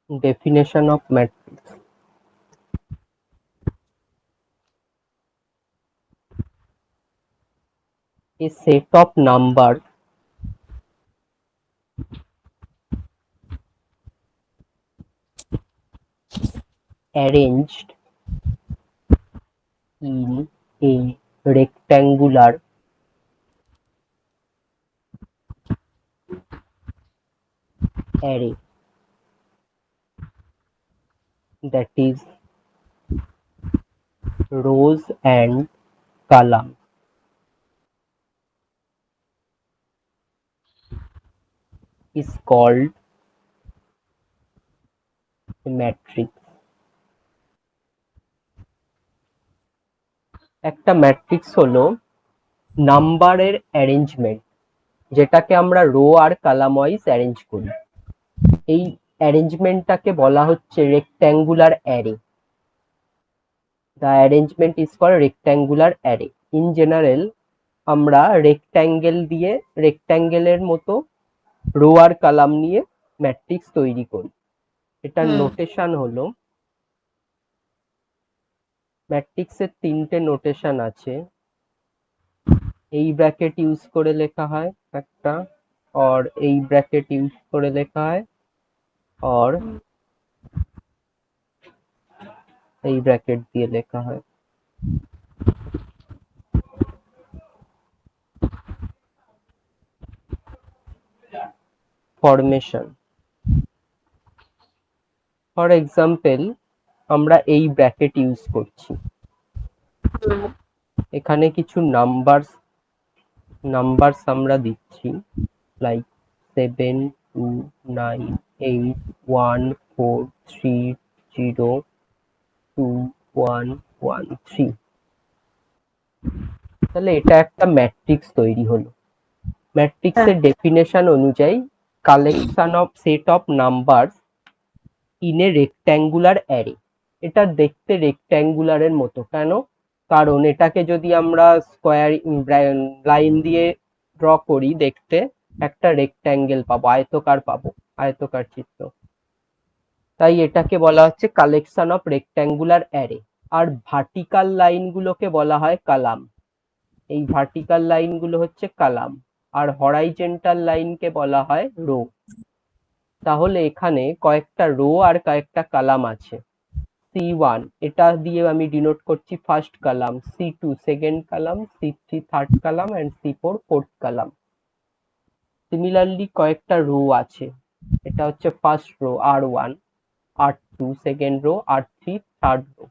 Definition of matrix a set of numbers arranged in a rectangular array, that is rows and columns, is called a matrix. একটা matrix হলো নাম্বারের arrangement, যেটাকে আমরা row আর column wise arrange করি। এই অ্যারেঞ্জমেন্টটাকে বলা হচ্ছে rectangular array. The arrangement is called rectangular array. In general আমরা রেক্ট্যাঙ্গেলের মতো রো আর কলাম নিয়ে ম্যাট্রিক্স তৈরি করি। এটার নোটেশন হলো, ম্যাট্রিক্সের তিনটে নোটেশন আছে। এই ব্র্যাকেট ইউজ করে লেখা হয় একটা, और এই ব্র্যাকেট ইউজ করে লেখা হয়, और এই ব্র্যাকেট দিয়ে লেখা হয়। ফরমেশন, ফর এক্সাম্পল আমরা এই ব্র্যাকেট ইউজ করছি, এখানে কিছু নাম্বারস আমরা দিচ্ছি, লাইক 7 2 9 8 1 4 3 0 2 1 1 3। তাহলে এটা একটা ম্যাট্রিক্স তৈরি হলো। ম্যাট্রিক্সের ডেফিনেশন অনুযায়ী collection of set of numbers in a rectangular array. এটা দেখতে রেক্ট্যাঙ্গুলারের মতো কেন? কারণ এটাকে যদি আমরা স্কোয়ার লাইন দিয়ে ড্র করি, দেখতে একটা রেক্ট্যাঙ্গেল পাবো, আয়তকার চিত্র। তাই এটাকে বলা হচ্ছে কালেকশন অফ রেক্ট্যাঙ্গুলার অ্যারে। আর ভার্টিক্যাল লাইনগুলোকে বলা হয় কলাম। এই ভার্টিক্যাল লাইনগুলো হচ্ছে কলাম, আর হরাইজন্টাল লাইনকে বলা হয় রো। তাহলে এখানে কয়েকটা রো আর কয়েকটা কলাম আছে। C1 এটা দিয়ে আমি ডিনোট করছি first column, C2 second column, C3 third column and C4 fourth column. Similarly কয়েকটা রো আছে, এটা হচ্ছে first row R1, R2 second row, R3 third row.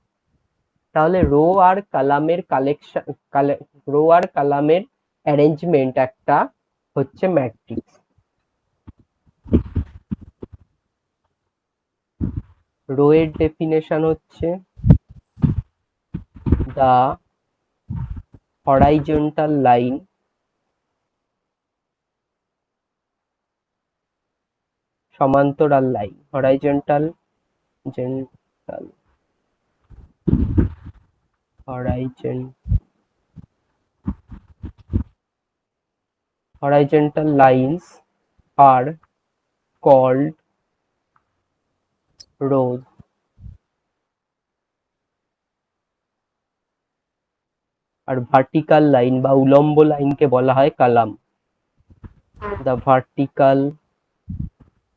তাহলে রো আর কলামের কালেকশন, রো আর কলামের অ্যারেঞ্জমেন্ট একটা হচ্ছে ম্যাট্রিক্স। রো এর ডেফিনেশন হচ্ছে the horizontal line সমান্তরাল line, horizontal lines are called rows। আর ভার্টিক্যাল লাইন বা উলম্ব লাইনকে বলা হয় column. The vertical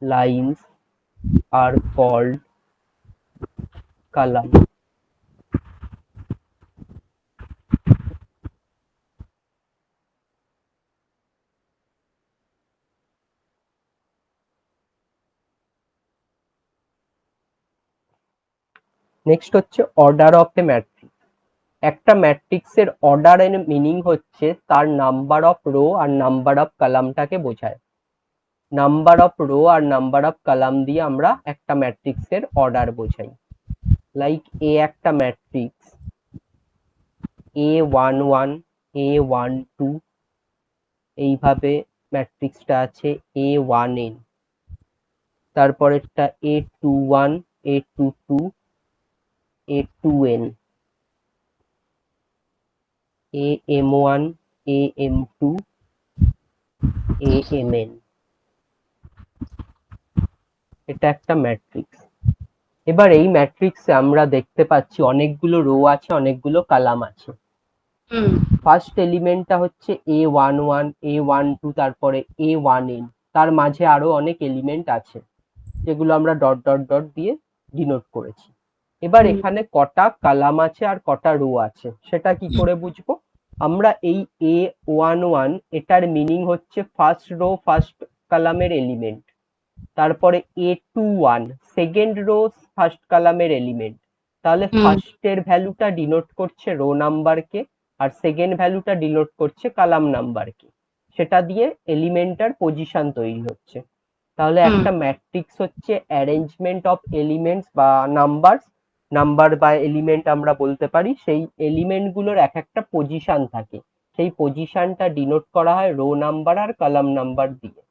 lines are called column। Next হচ্ছে অর্ডার অফ এ ম্যাট্রিক্স। একটা ম্যাট্রিক্সের অর্ডার এর মিনিং হচ্ছে তার নাম্বার অফ রো আর নাম্বার অফ কলামটাকে বোঝায়। নাম্বার অফ রো আর নাম্বার অফ কলাম দিয়ে আমরা একটা ম্যাট্রিক্সের অর্ডার বোঝাই। লাইক এ একটা ম্যাট্রিক্স A11 A12, এইভাবে ম্যাট্রিক্সটা আছে A1n। তারপরেরটা A21 A22 A2n, AM1 AM2 AMN। এটা একটা ম্যাট্রিক্স। এবার এই ম্যাট্রিক্সে আমরা দেখতে পাচ্ছি অনেকগুলো রো আছে, অনেকগুলো কলাম আছে। ফার্স্ট এলিমেন্টটা হচ্ছে A11, A12, তারপরে A1n, তার মাঝে আরো অনেক এলিমেন্ট আছে যেগুলো আমরা ডট ডট ডট দিয়ে ডিনোট করেছি। এবার এখানে কটা কলাম আছে আর কটা রো আছে সেটা কি করে বুঝবো? আমরা এই A11 এটার মিনিং হচ্ছে ফার্স্ট রো ফার্স্ট কলামের এলিমেন্ট, তারপরে A21 সেকেন্ড রো ফার্স্ট কলামের এলিমেন্ট, তাহলে ফার্স্টের ভ্যালুটা ডিনোট করছে রো নাম্বারকে আর সেকেন্ড ভ্যালুটা ডিনোট করছে কলাম নাম্বারকে, সেটা দিয়ে এলিমেন্টার পজিশন তৈরি হচ্ছে। তাহলে একটা ম্যাট্রিক্স হচ্ছে অ্যারেঞ্জমেন্ট অফ এলিমেন্টস বা নাম্বার বা এলিমেন্ট আমরা বলতে পারি। সেই এলিমেন্ট গুলোর এক একটা পজিশন থাকে, সেই পজিশনটা ডিনোট করা হয় রো নাম্বার আর কলাম নাম্বার দিয়ে।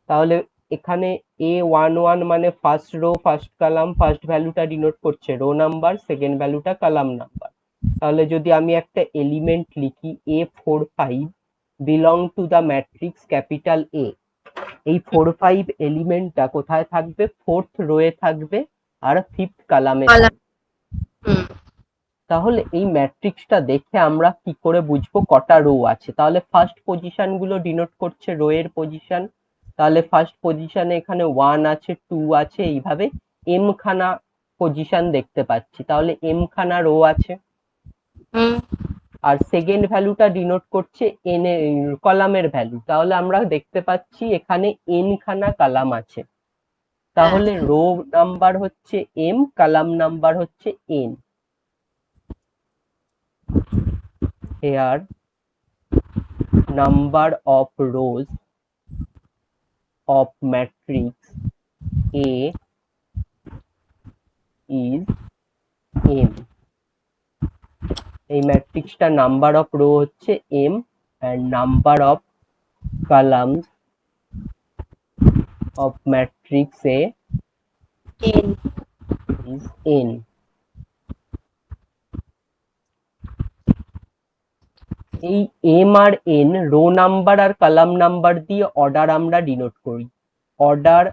তাহলে এখানে A11 মানে first row first column, first ভ্যালুটা ডিনোট করছে রো নাম্বার, সেকেন্ড ভ্যালুটা কলাম নাম্বার। তাহলে যদি আমি একটা এলিমেন্ট লিখি A45 belong to the matrix capital A, এই 45 এলিমেন্টটা কোথায় থাকবে? ফোর্থ রোয়ে থাকবে আর ফিফথ কলামে থাকবে। তাহলে এই ম্যাট্রিক্সটা দেখে আমরা কি করে বুঝবো কটা রো আছে? তাহলে ফার্স্ট পজিশন গুলো ডিনোট করছে রো এর পজিশন, তাহলে ফার্স্ট পজিশনে এখানে 1 আছে 2 আছে, এইভাবে এম খানা পজিশন দেখতে পাচ্ছি, তাহলে এম খানা রো আছে। আর সেকেন্ড ভ্যালুটা ডিনোট করছে এন কলামের ভ্যালু, তাহলে আমরা দেখতে পাচ্ছি এখানে এন খানা কলাম আছে। তাহলে রো নাম্বার হচ্ছে এম, কলাম নাম্বার হচ্ছে n. Here number of rows of matrix A is m. এই ম্যাট্রিক্সটা নাম্বার অফ রো হচ্ছে m and number of columns of matrix A is n. এই m আর n rho number আর column number দিয়ে order আমরা denote করি। Order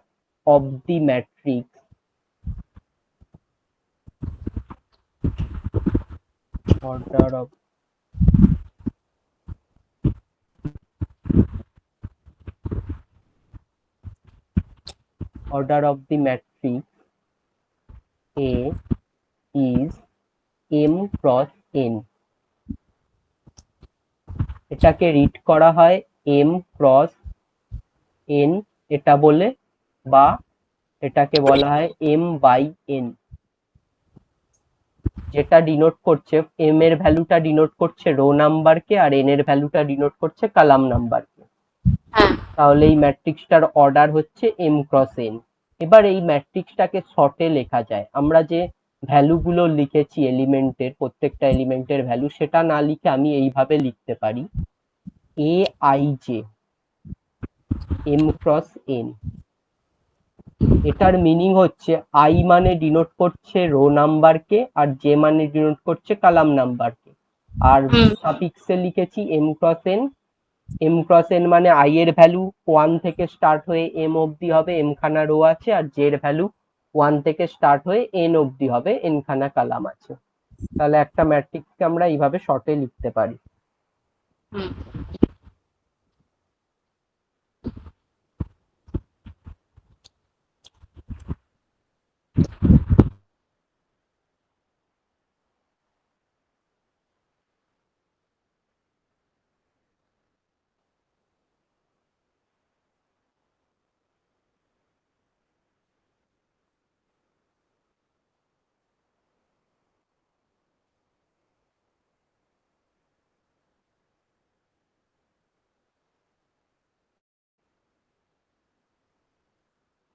of the matrix order of the matrix A is m cross n. এটাকে read করা হয় m cross n এটা বলে, বা এটাকে বলা হয় m বাই n, যেটা ডিনোট করছে m এর ভ্যালুটা ডিনোট করছে রো নাম্বারকে আর n এর ভ্যালুটা ডিনোট করছে কলাম নাম্বারকে। তাহলে এই ম্যাট্রিক্সটার অর্ডার হচ্ছে m ক্রস n। এবার এই ম্যাট্রিক্সটাকে শর্টে লেখা যায়। আমরা যে ভ্যালুগুলো লিখেছি এলিমেন্টের, প্রত্যেকটা এলিমেন্টের ভ্যালু, সেটা না লিখে আমি এইভাবে লিখতে পারি aij m ক্রস n। এটার মিনিং হচ্ছে আই মানে ডিনোট করছে রো নাম্বারকে আর জে মানে ডিনোট করছে কলাম নাম্বারকে, আর সাফিক্সে লিখেছি m cross n। m cross n মানে আই এর ভ্যালু 1 থেকে স্টার্ট হয়ে m অবধি হবে, m খানা রো আছে, আর জে এর ভ্যালু 1 থেকে স্টার্ট হয়ে n অবধি হবে, n খানা কলাম আছে। তাহলে একটা ম্যাট্রিক্সকে আমরা এইভাবে শর্টে লিখতে পারি।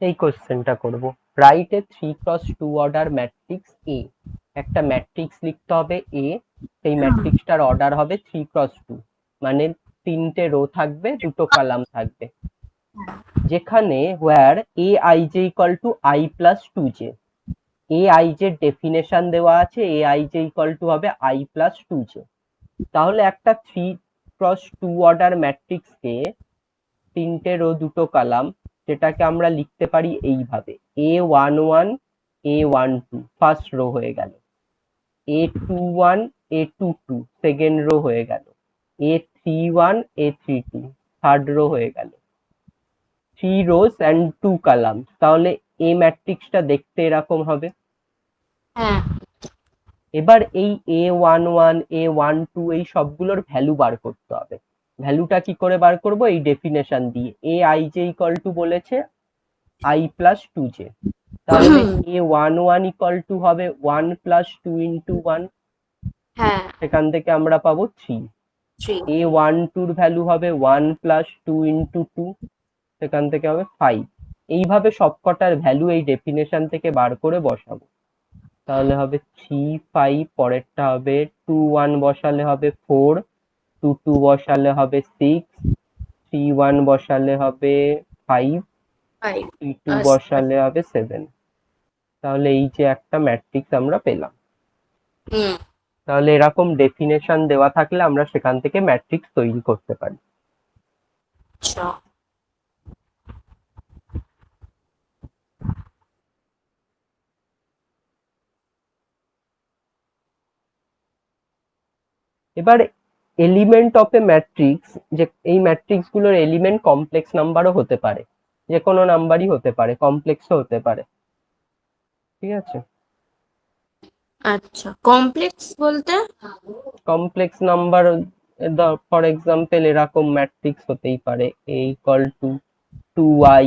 এই কোশ্চেনটা করব। Write a 3x2 order matrix এ। একটা ম্যাট্রিক্স লিখতে হবে এ, সেই ম্যাট্রিক্সটার অর্ডার হবে 3x2, মানে 3টে রো থাকবে, 2টো কলাম থাকবে। যেখানে where aij equal to i plus 2j, aij এর ডেফিনেশন দেওয়া আছে, aij equal to হবে i plus 2j। তাহলে একটা 3x2 অর্ডার ম্যাট্রিক্সকে 3টে রো 2টো কলাম, যেটাকে আমরা লিখতে পারি এইভাবে A11 A12 ফার্স্ট রো হয়ে গেল, A21 A22 সেকেন্ড রো হয়ে গেল, A31 A32 থার্ড রো হয়ে গেল, 3 rows and 2 columns, তাহলে A ম্যাট্রিক্সটা দেখতে এরকম হবে। হ্যাঁ এবার এই A11 A12 এই সবগুলোর ভ্যালু বার করতে হবে। ভ্যালুটা কি করে বার করব? এই ডেফিনেশন দিয়ে, aij ইকুয়াল টু বলেছে i প্লাস 2j, তাহলে A11 ইকুয়াল টু হবে 1 প্লাস 2 ইন্টু 1, হ্যাঁ সেখান থেকে আমরা পাবো 3। 3 A12 এর ভ্যালু হবে 1 প্লাস 2 ইন্টু 2, সেখান থেকে হবে 5। এইভাবে সবকটার ভ্যালু এই ডেফিনেশন থেকে বার করে বসাবো। তাহলে হবে 3 5, পরেরটা হবে 2 1 বসালে হবে 4, 2 2 বসালে হবে 6, 3 1 বসালে হবে 5, 5 3 2 বসালে হবে 7। তাহলে এই যে একটা ম্যাট্রিক্স আমরা পেলাম। হুম তাহলে এরকম ডেফিনেশন দেওয়া থাকলে আমরা সেখান থেকে ম্যাট্রিক্স তৈরি করতে পারি। আচ্ছা এবার এলিমেন্ট অফ এ ম্যাট্রিক্স, যে এই ম্যাট্রিক্স গুলোর এলিমেন্ট কমপ্লেক্স নাম্বারও হতে পারে, যে কোনো নাম্বারই হতে পারে, কমপ্লেক্সও হতে পারে, ঠিক আছে। আচ্ছা কমপ্লেক্স বলতে কমপ্লেক্স নাম্বার ফর এক্সাম্পল এরকম ম্যাট্রিক্স হতেই পারে a equal to 2i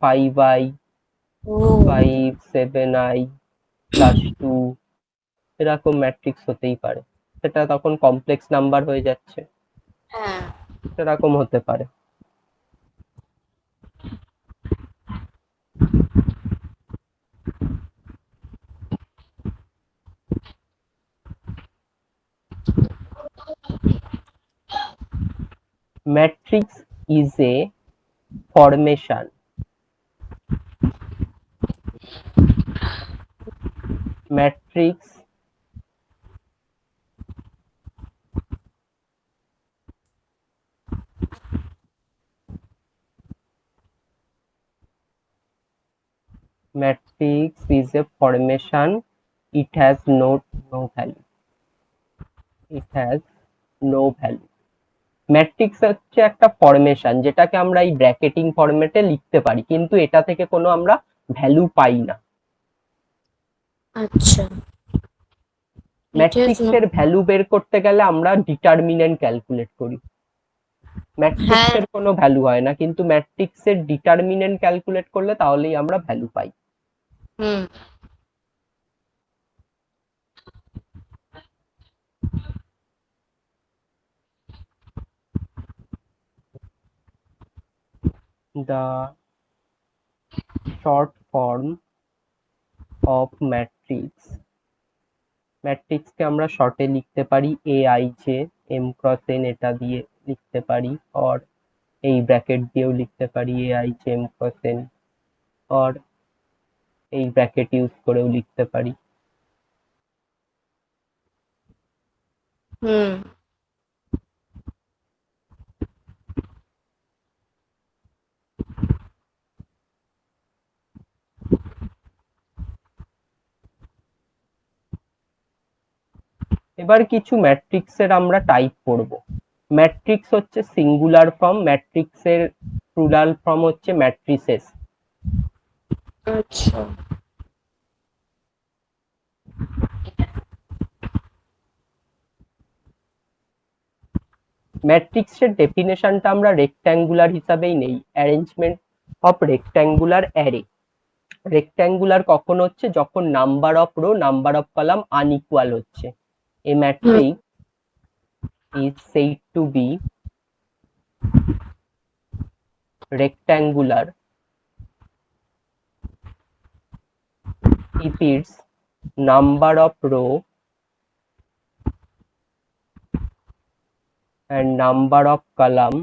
5i ও 5 7i প্লাস 2, এরকম ম্যাট্রিক্স হতেই পারে। সেটা তখন কমপ্লেক্স নাম্বার হয়ে যাচ্ছে, হ্যাঁ সেরকম হতে পারে। Matrix is a formation. Matrix is a formation. It has no value. It has no value. Matrix হচ্ছে একটা ফরমেশন, যেটাকে আমরা এই ব্র্যাকেটিং ফরম্যাটে লিখতে পারি, কিন্তু এটা থেকে কোনো আমরা ভ্যালু পাই না। আচ্ছা ম্যাট্রিক্স এর ভ্যালু বের করতে গেলে আমরা ডিটারমিনেন্ট ক্যালকুলেট করি। ম্যাট্রিক্স হ্যাঁ এর কোনো ভ্যালু হয় না, কিন্তু ম্যাট্রিক্স এর ডিটারমিনেন্ট ক্যালকুলেট করলে তাহলেই আমরা value pi. Hmm The short form of matrix, ম্যাট্রিক্সকে আমরা শর্টে লিখতে পারি aij, m cross n এটা দিয়ে লিখতে পারি, or এই ব্র্যাকেট দিয়েও লিখতে পারি aij m cross n, or এই ব্র্যাকেট ইউজ করেও লিখতে পারি। হুম এবার কিছু ম্যাট্রিক্সের আমরা টাইপ পড়ব। ম্যাট্রিক্স হচ্ছে সিঙ্গুলার ফর্ম, ম্যাট্রিক্সের প্লুরাল ফর্ম হচ্ছে ম্যাট্রিসেস। আচ্ছা ম্যাট্রিক্সের ডেফিনেশনটা আমরা রেক্ট্যাঙ্গুলার হিসাবেই নেই, arrangement of rectangular array. Rectangular কখন হচ্ছে? যখন number of row number of column unequal হচ্ছে। এ matrix is said to be rectangular if its number of row and number of column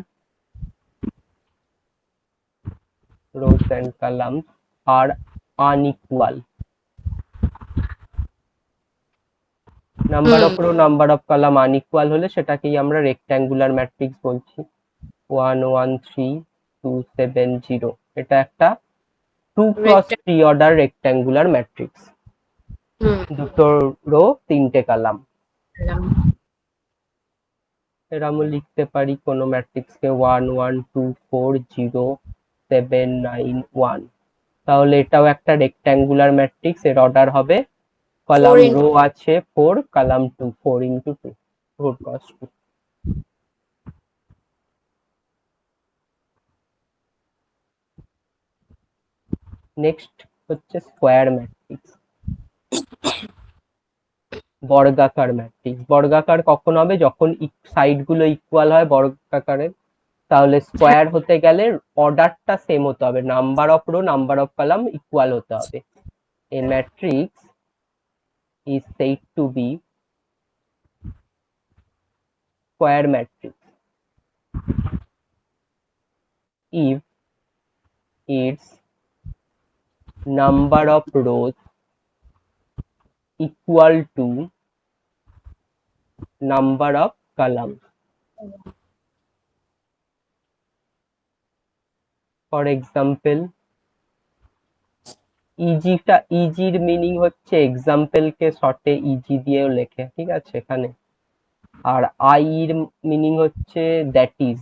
rows and columns are unequal. Number of row number of column unequal হলে সেটাকেই আমরা rectangular matrix বলছি। 1 1 3 2 7 0, এটা একটা 2x3 order rectangular matrix, হুম দুটো rho তিনটে column. পেলাম। এরকম লিখতে পারি কোনো ম্যাট্রিক্সকে 1 1 2 4 0 7 9 1। তাহলে এটাও একটা রেক্ট্যাঙ্গুলার ম্যাট্রিক্স, এর অর্ডার হবে কলাম 4 রো আছে 4, কলাম 2, 4 ইন্টু 2, 4 cos 2। নেক্সট হচ্ছে স্কোয়ার ম্যাট্রিক্স, বর্গাকার ম্যাট্রিক্স। বর্গাকার কখন হবে? যখন সাইড গুলো ইকুয়াল হয় বর্গাকারের। তাহলে স্কোয়ার হতে গেলে অর্ডারটা সেম হতে হবে, number of row number of column equal হতে হবে। A matrix is said to be square matrix if its number of rows equal to number of columns. For example, ইজির মিনিং হচ্ছে এক্সাম্পল কে শর্টে ইজি দিয়েও লেখে, ঠিক আছে এখানে। আর আই এর মিনিং হচ্ছে দ্যাট ইজ।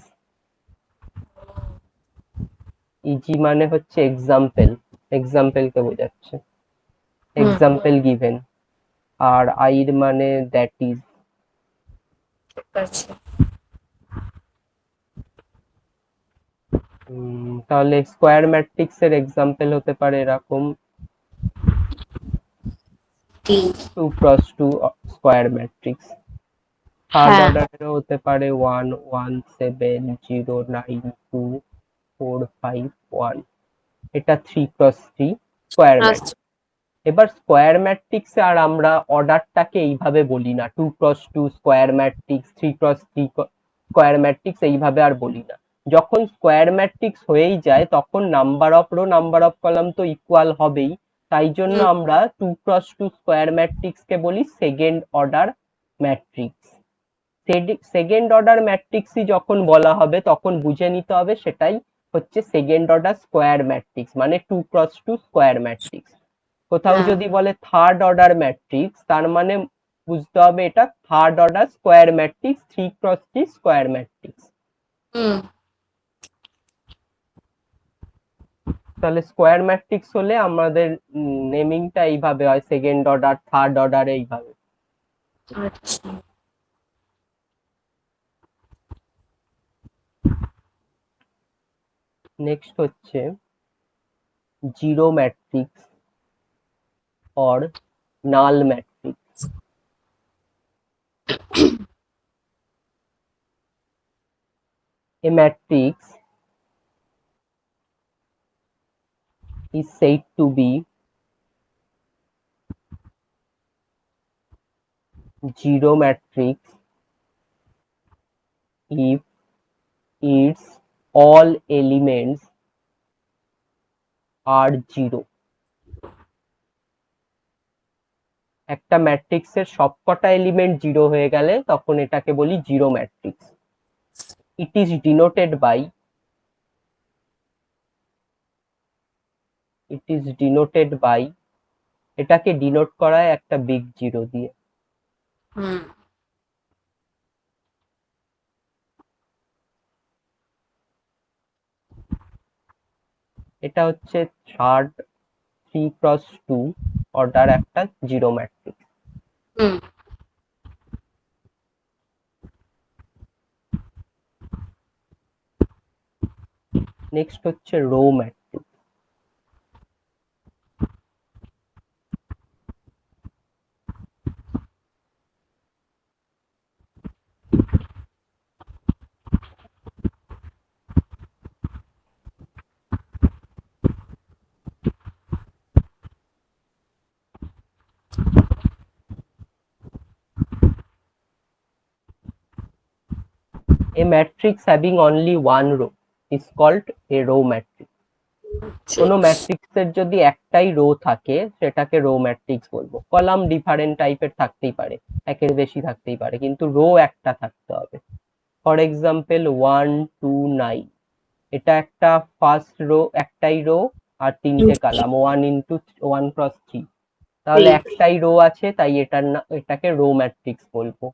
ইজি মানে হচ্ছে এক্সাম্পল, এক্সাম্পল কে বোঝাচ্ছে, এক্সাম্পল গিভেন। আর আই এর মানে দ্যাট ইজ। ঠিক আছে। তাহলে স্কোয়ার ম্যাট্রিক্স এর এক্সাম্পল হতে পারে এরকম 2x2 স্কোয়ার ম্যাট্রিক্স। থার্ড হ্যাঁ অর্ডারেরও হতে পারে 1 1 7 0 9 2 4 5 1। এটা 3x3 স্কোয়ার ম্যাট্রিক্স। আচ্ছা। এবার স্কোয়ার ম্যাট্রিক্স আর আমরা অর্ডারটাকে এইভাবে বলি না, 2x2 square matrix, 3x3 square matrix এইভাবে আর বলি না। যখন স্কোয়ার ম্যাট্রিক্স হয়েই যায় তখন number of row number of column তো ইকুয়াল হবেই, তাই জন্য আমরা 2x2 স্কোয়ার ম্যাট্রিক্স কে বলি second order matrix. Second order ম্যাট্রিক্সই যখন বলা হবে তখন বুঝে নিতে হবে সেটাই হচ্ছে সেকেন্ড অর্ডার স্কোয়ার ম্যাট্রিক্স, মানে 2x2 স্কোয়ার ম্যাট্রিক্স। কোথাও হ্যাঁ যদি বলে থার্ড অর্ডার ম্যাট্রিক্স, তার মানে বুঝতে হবে এটা third order square matrix, 3x3 square matrix. হুম তাহলে স্কোয়ার ম্যাট্রিক্স হলে আমাদের নেমিংটা এইভাবে হয়, সেকেন্ড অর্ডার থার্ড অর্ডার এইভাবে। আচ্ছা। নেক্সট হচ্ছে zero matrix or null matrix. A matrix is said to be zero matrix if its all elements are zero. একটা ম্যাট্রিক্সের সবকটা এলিমেন্ট জিরো হয়ে গেলে তখন এটাকে বলি zero matrix. It is denoted by, এটাকে ডিনোট করা হয় একটা বিগ জিরো দিয়ে। হুম এটা হচ্ছে থার্ড 3x2 অর্ডার একটা জিরো ম্যাট্রিক্স। হুম নেক্সট হচ্ছে row matrix. A matrix having only one row is called a row matrix. কোনো ম্যাট্রিক্সের যদি একটাই রো থাকে সেটাকে রো ম্যাট্রিক্স বলবো। কলাম ডিফারেন্ট টাইপের থাকতেই পারে, একের বেশি থাকতেই পারে, কিন্তু রো একটা থাকতে হবে। ফর এক্সাম্পল 1 2 9, এটা একটা ফার্স্ট রো, একটাই রো, আর তিনটে কলাম 1 × 1 × 3, তাহলে একটাই রো আছে, তাই এটাকে রো ম্যাট্রিক্স বলবো।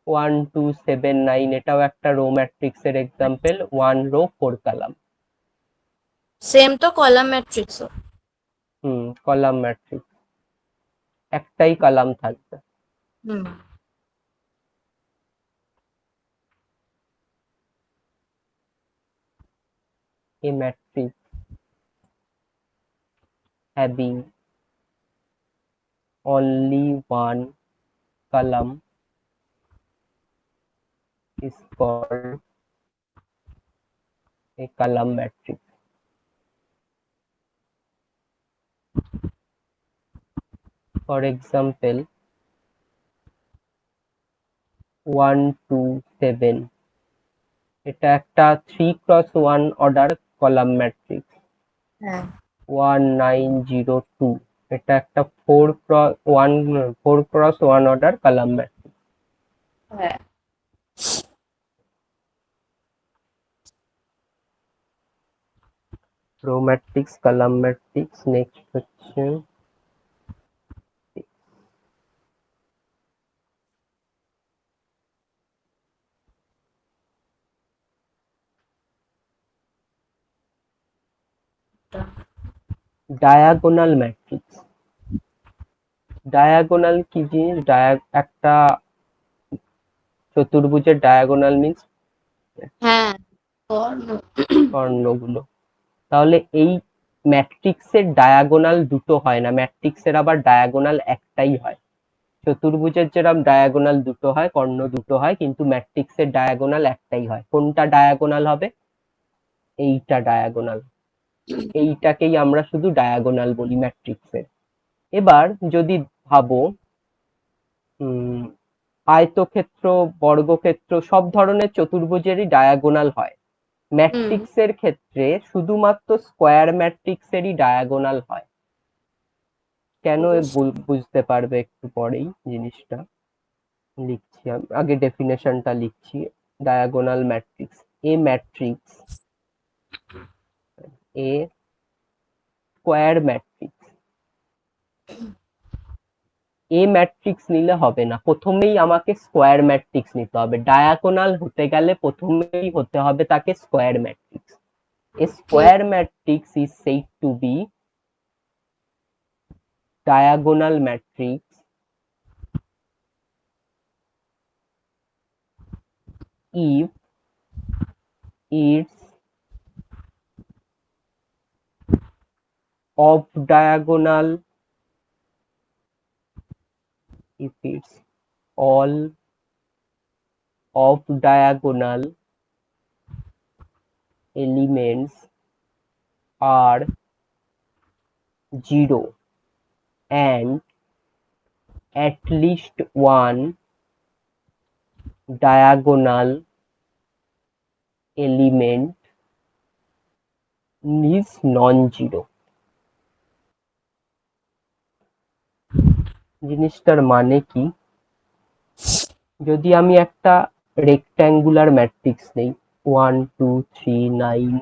1 2 7 9 এটাও একটা রো ম্যাট্রিক্স এর এক্সাম্পল, 1 রো 4 কলাম। সেম তো কলাম ম্যাট্রিক্সও। কলাম ম্যাট্রিক্স, একটাই কলাম থাকবে। হুম A matrix having only one column is called a column matrix. For example, 1 2 7 এটা একটা 3 × 1 অর্ডার কলাম ম্যাট্রিক্স। হ্যাঁ 1 9 0 2 এটা একটা 4 × 1 অর্ডার কলাম ম্যাট্রিক্স। হ্যাঁ row matrix, column matrix. Next হচ্ছে ডায়াগোনাল ম্যাট্রিক্স। ডায়াগোনাল কি জিনিস? একটা চতুর্ভুজের ডায়াগোনাল মিন্স হ্যাঁ কর্ণ। কর্ণগুলো। তাহলে এই ম্যাট্রিক্সের ডায়াগোনাল দুটো হয় না, ম্যাট্রিক্সের আবার ডায়াগোনাল একটাই হয়। চতুর্ভুজের যেরকম ডায়াগোনাল দুটো হয়, কর্ণ দুটো হয়, কিন্তু ম্যাট্রিক্সের ডায়াগোনাল একটাই হয়। কোনটা ডায়াগোনাল হবে? এইটা ডায়াগোনাল। এইটাকেই আমরা শুধু ডায়াগোনাল বলি ম্যাট্রিক্সের। এবার যদি ভাবো আয়তক্ষেত্র, বর্গক্ষেত্র, সব ধরনের চতুর্ভুজেরই ডায়াগোনাল হয়। ম্যাট্রিক্সের ক্ষেত্রে শুধুমাত্র স্কোয়ার ম্যাট্রিক্সেরই ডায়াগোনাল হয়। কেন বুঝতে পারবে একটু পরেই জিনিসটা। লিখছি, আমি আগে ডেফিনেশনটা লিখছি। ডায়াগোনাল ম্যাট্রিক্স, এ ম্যাট্রিক্স, এ স্কোয়ার ম্যাট্রিক্স। এ ম্যাট্রিক্স নিলে হবে না, প্রথমেই আমাকে স্কোয়ার ম্যাট্রিক্স নিতে হবে। ডায়াগোনাল হতে গেলে প্রথমেই হতে হবে তাকে square matrix. A square matrix is said to be diagonal matrix if its off diagonal, if its all off diagonal elements are 0 and at least one diagonal element is non-zero। জিনিসটার মানে কি? যদি আমি একটা রেক্ট্যাঙ্গুলার ম্যাট্রিক্স নেই, 1 2 3 9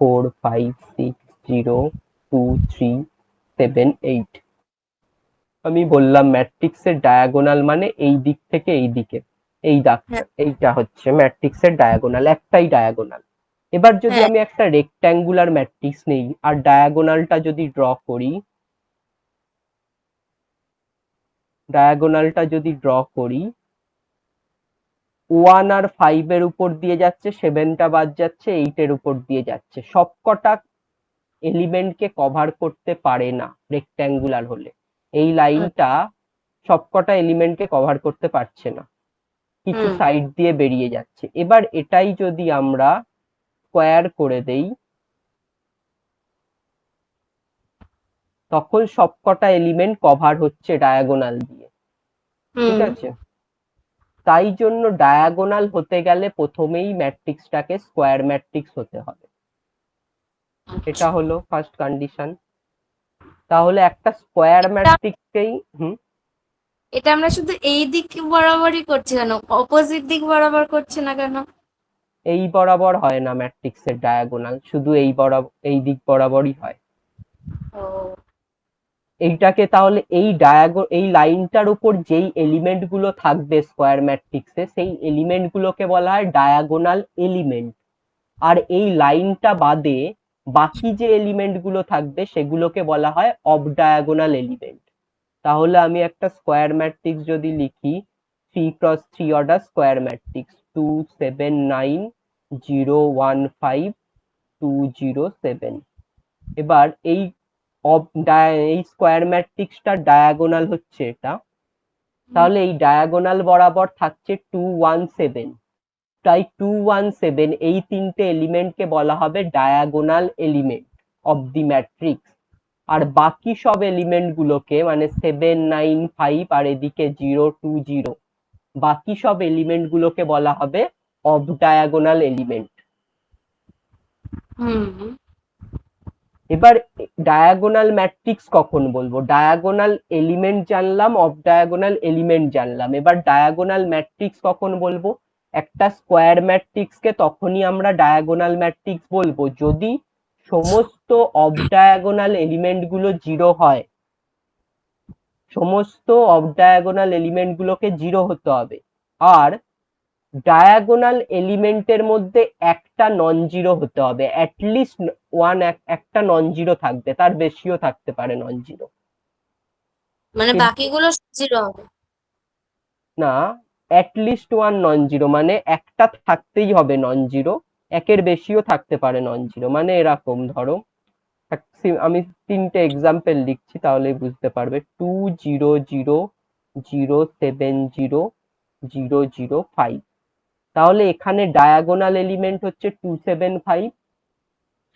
4 5 6 0 2 3 7 8, আমি বললাম ম্যাট্রিক্সের ডায়াগোনাল মানে এই দিক থেকে এই দিকে, এই দাগটা, এইটা হচ্ছে ম্যাট্রিক্সের ডায়াগোনাল, একটাই ডায়াগোনাল। এবার যদি আমি একটা রেক্ট্যাঙ্গুলার ম্যাট্রিক্স নেই আর ডায়াগোনালটা যদি ড্র করি, 1 আর 5 এর উপর দিয়ে যাচ্ছে, 7টা বাদ যাচ্ছে, 8 এর উপর দিয়ে যাচ্ছে, সবকটা এলিমেন্টকে কভার করতে পারে না রেক্ট্যাঙ্গুলার হলে। এই লাইনটা সবকটা এলিমেন্টকে কভার করতে পারছে না, কিছু সাইড দিয়ে বেরিয়ে যাচ্ছে। এবার এটাই যদি আমরা স্কোয়ার করে দেই, তখন সবকটা এলিমেন্ট কভার হচ্ছে ডায়াগোনাল দিয়ে, ঠিক আছে? তাই জন্য ডায়াগোনাল হতে গেলে প্রথমেই ম্যাট্রিক্সটাকে স্কোয়ার ম্যাট্রিক্স হতে হবে। এটা হলো ফার্স্ট কন্ডিশন। তাহলে একটা স্কোয়ার ম্যাট্রিক্সকেই এটা আমরা শুধু এই দিক বরাবরই করছি কেন, অপোজিট দিক বরাবর করছি না কেন? এই বরাবর হয় না ম্যাট্রিক্সের ডায়াগোনাল, শুধু এই দিক বরাবরই হয়। ও এইটাকে তাহলে এই লাইনটার উপর যেই এলিমেন্ট গুলো থাকবে স্কোয়ার ম্যাট্রিক্সে সেই এলিমেন্ট গুলোকে বলা হয় ডায়াগোনাল এলিমেন্ট। আর এই লাইনটা বাদে বাকি যে এলিমেন্ট গুলো থাকবে সেগুলোকে বলা হয় অফ ডায়াগোনাল এলিমেন্ট। তাহলে আমি একটা স্কোয়ার ম্যাট্রিক্স যদি লিখি 3 × 3 অর্ডার স্কোয়ার ম্যাট্রিক্স 2 7 9 0 1 5 2 0 7। এবার এই স্কোয়ার ম্যাট্রিক্সটা ডায়াগোনাল হচ্ছে এটা, তাহলে এই ডায়াগোনাল বরাবর থাকছে 2 1 7। তাই 2 1 7 এই তিনটে এলিমেন্টকে বলা হবে diagonal element of the matrix. আর বাকি সব এলিমেন্ট গুলোকে মানে 7 9 5 আর এদিকে 0 2 0 বাকি সব এলিমেন্ট গুলোকে বলা হবে অফ ডায়াগোনাল এলিমেন্ট। হুম এবার ডায়াগোনাল ম্যাট্রিক্স কখন বলবো? ডায়াগোনাল এলিমেন্ট জানলাম, অফ ডায়াগোনাল এলিমেন্ট জানলাম, এবার ডায়াগোনাল ম্যাট্রিক্স কখন বলবো? একটা স্কোয়ার ম্যাট্রিক্সকে তখনই আমরা ডায়াগোনাল ম্যাট্রিক্স বলবো যদি সমস্ত অফ ডায়াগোনাল এলিমেন্ট গুলো জিরো হয়। সমস্ত অফ ডায়াগোনাল এলিমেন্ট গুলোকে জিরো হতে হবে। আর ডায়াগোনাল এলিমেন্টের মধ্যে একটা নন জিরো হতে হবে, অ্যাটলিস্ট একটা নন জিরো থাকবে, তার বেশিও থাকতে পারে নন জিরো। মানে কিন্তু বাকিগুলো জিরো হবে। না, অ্যাটলিস্ট ওয়ান নন জিরো মানে একটা থাকতেই হবে নন জিরো, একের বেশিও থাকতে পারে নন জিরো। মানে এরকম ধরো আমি তিনটে এক্সাম্পল লিখছি তাহলে বুঝতে পারবে। 2 0 0 0 7 0 0 0 5। তাহলে এখানে ডায়াগোনাল এলিমেন্ট হচ্ছে 2 7 5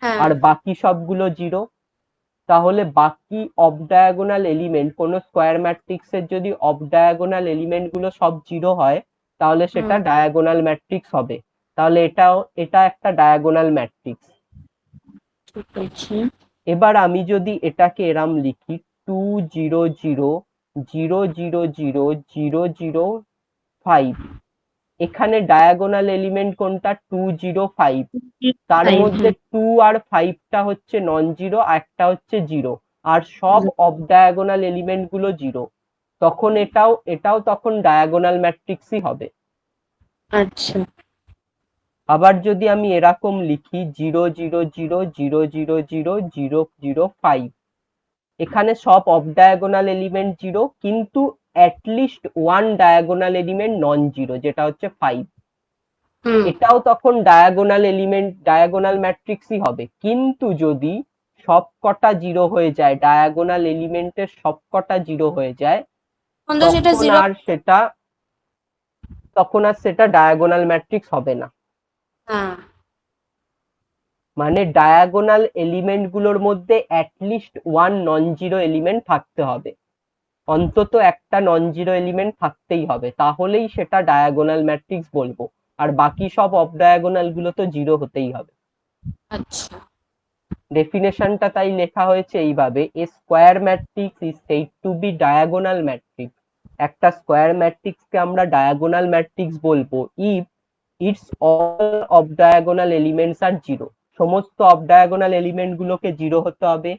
হ্যাঁ আর বাকি সবগুলো জিরো। তাহলে বাকি অফ ডায়াগোনাল এলিমেন্ট কোন স্কোয়ার ম্যাট্রিক্সের যদি অফ ডায়াগোনাল এলিমেন্ট গুলো সব জিরো হয় তাহলে সেটা হুম ডায়াগোনাল ম্যাট্রিক্স হবে। তাহলে এটা একটা ডায়াগোনাল ম্যাট্রিক্স। ঠিক আছে। এবার আমি যদি এটাকে এরম লিখি 2 0 0 0 0 0 0 5, এখানে ডায়াগোনাল এলিমেন্ট কোনটা? 2 0 5। তার ফাইভ মধ্যে হ্যাঁ। 2 আর 5টা হচ্ছে নন জিরো, একটা হচ্ছে জিরো। আর সব অফ ডায়াগোনাল এলিমেন্ট গুলো জিরো। তখন এটাও তখন ডায়াগোনাল ম্যাট্রিক্সই হবে। আচ্ছা আবার যদি আমি এরকম লিখি 0 0 0 0 0 0 0 0 5, এখানে সব অফ ডায়াগোনাল এলিমেন্ট জিরো কিন্তু at least one diagonal element non zero, যেটা হচ্ছে 5। হুম এটাও তখন ডায়াগোনাল ম্যাট্রিক্সই হবে। কিন্তু যদি সবকটা জিরো হয়ে যায়, ডায়াগোনাল এলিমেন্টের সবকটা জিরো হয়ে যায়, কিন্তু সেটা তখন জিরো। আর সেটা তখন আর সেটা ডায়াগোনাল ম্যাট্রিক্স হবে না। হ্যাঁ মানে ডায়াগোনাল এলিমেন্ট গুলোর মধ্যে at least one non zero element থাকতে হবে, অন্তত একটা নন জিরো এলিমেন্ট থাকতেই হবে, তাহলেই সেটা ডায়াগোনাল ম্যাট্রিক্স বলবো। আর বাকি সব অফ ডায়াগোনাল গুলো তো জিরো হতেই হবে। আচ্ছা ডেফিনেশনটা তাই লেখা হয়েছে এইভাবে, a square matrix is said to be diagonal matrix. একটা স্কোয়ার ম্যাট্রিক্সকে আমরা ডায়াগোনাল ম্যাট্রিক্স বলবো if it's all off diagonal elements are zero. সমস্ত অফ ডায়াগোনাল এলিমেন্ট গুলোকে জিরো হতে হবে,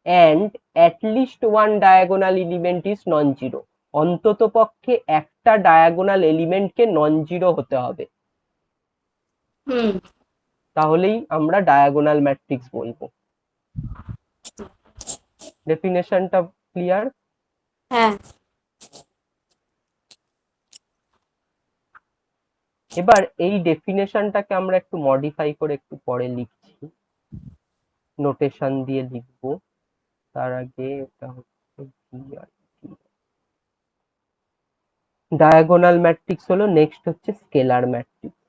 and at least one diagonal element is non zero. অন্তত পক্ষে একটা ডায়াগোনাল এলিমেন্টকে নন জিরো হতে হবে, হুম তাহলেই আমরা ডায়াগোনাল ম্যাট্রিক্স বলবো। ডেফিনেশনটা ক্লিয়ার? হ্যাঁ এবার এই ডেফিনেশনটাকে আমরা একটু মডিফাই করে একটু পরে লিখছি, নোটেশন দিয়ে লিখবো। তার আগে এটা হচ্ছে কি আর কি, ডায়াগোনাল ম্যাট্রিক্স হলো, নেক্সট হচ্ছে scalar matrix.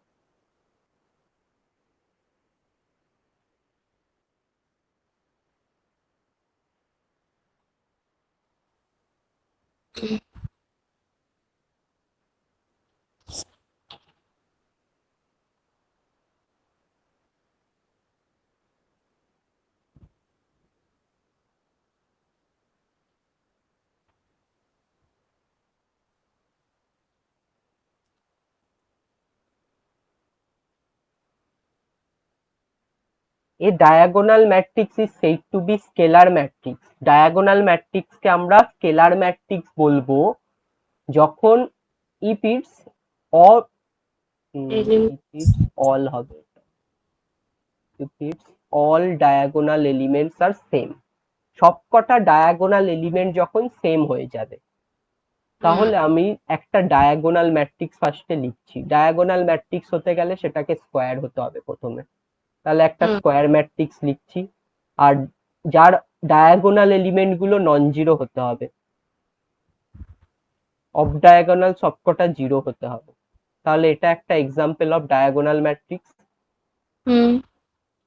A diagonal matrix is said to be scalar matrix. Diagonal matrix কে আমরা scalar matrix বলবো যখন if its all হবে if its all diagonal elements are same. সবকটা ডায়াগোনাল এলিমেন্ট যখন সেম হয়ে যাবে, তাহলে আমি একটা ডায়াগোনাল ম্যাট্রিক্স ফার্স্টে লিখছি। ডায়াগোনাল ম্যাট্রিক্স হতে গেলে সেটাকে স্কোয়ার হতে হবে প্রথমে, তাহলে একটা স্কোয়ার ম্যাট্রিক্স লিখছি। আর যার ডায়াগোনাল এলিমেন্ট গুলো নন জিরো হতে হবে, অফ ডায়াগোনাল সবকটা জিরো হতে হবে, তাহলে এটা একটা এক্সাম্পল অফ ডায়াগোনাল ম্যাট্রিক্স।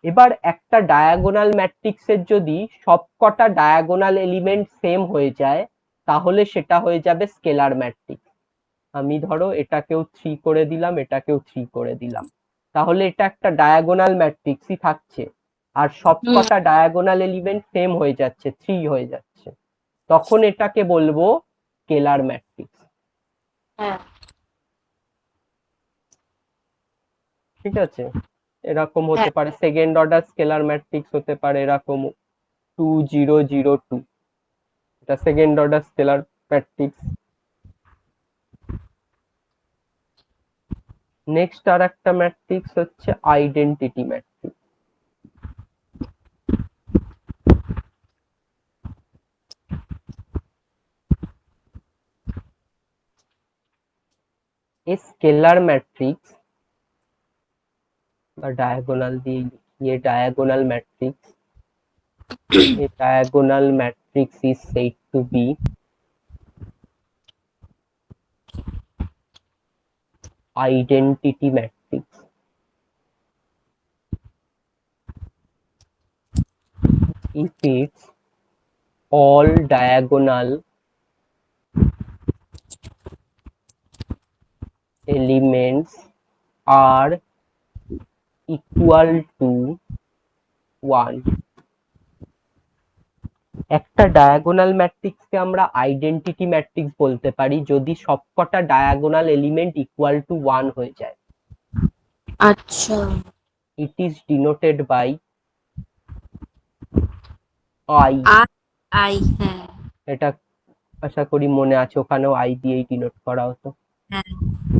এবার একটা ডায়াগোনাল ম্যাট্রিক্সের যদি সবকটা ডায়াগোনাল এলিমেন্ট সেম হয়ে যায়, তাহলে সেটা হয়ে যাবে স্কেলার ম্যাট্রিক্স। আমি ধরো এটাকেও 3 করে দিলাম, এটাকেও 3 করে দিলাম, তাহলে এটা একটা ডায়াগোনাল ম্যাট্রিক্সই থাকছে, আর সবকটা ডায়াগোনাল এলিমেন্ট সেম হয়ে যাচ্ছে, 3 হয়ে যাচ্ছে, তখন এটাকে বলবো স্কেলার ম্যাট্রিক্স। ঠিক আছে, এরকম হতে পারে সেকেন্ড অর্ডার স্কেলার ম্যাট্রিক্স হতে পারে এরকম 2 0 0 2, এটা second order scalar matrix. Next আর একটা ম্যাট্রিক্স হচ্ছে identity matrix. A scalar matrix বা ডায়াগোনাল দিয়ে লিখি, diagonal matrix, a diagonal matrix is said to be identity matrix. If its all diagonal elements are equal to 1. একটা diagonal ম্যাট্রিক্সকে আমরা identity matrix বলতে পারি যদি সবকটা ডায়াগোনাল এলিমেন্ট ইকুয়াল টু 1 হয়ে যায়। আচ্ছা, it is denoted by I. I, হ্যাঁ, এটা আশা করি মনে আছে, ওখানেও আই দিয়েই ডিনোট করা হতো।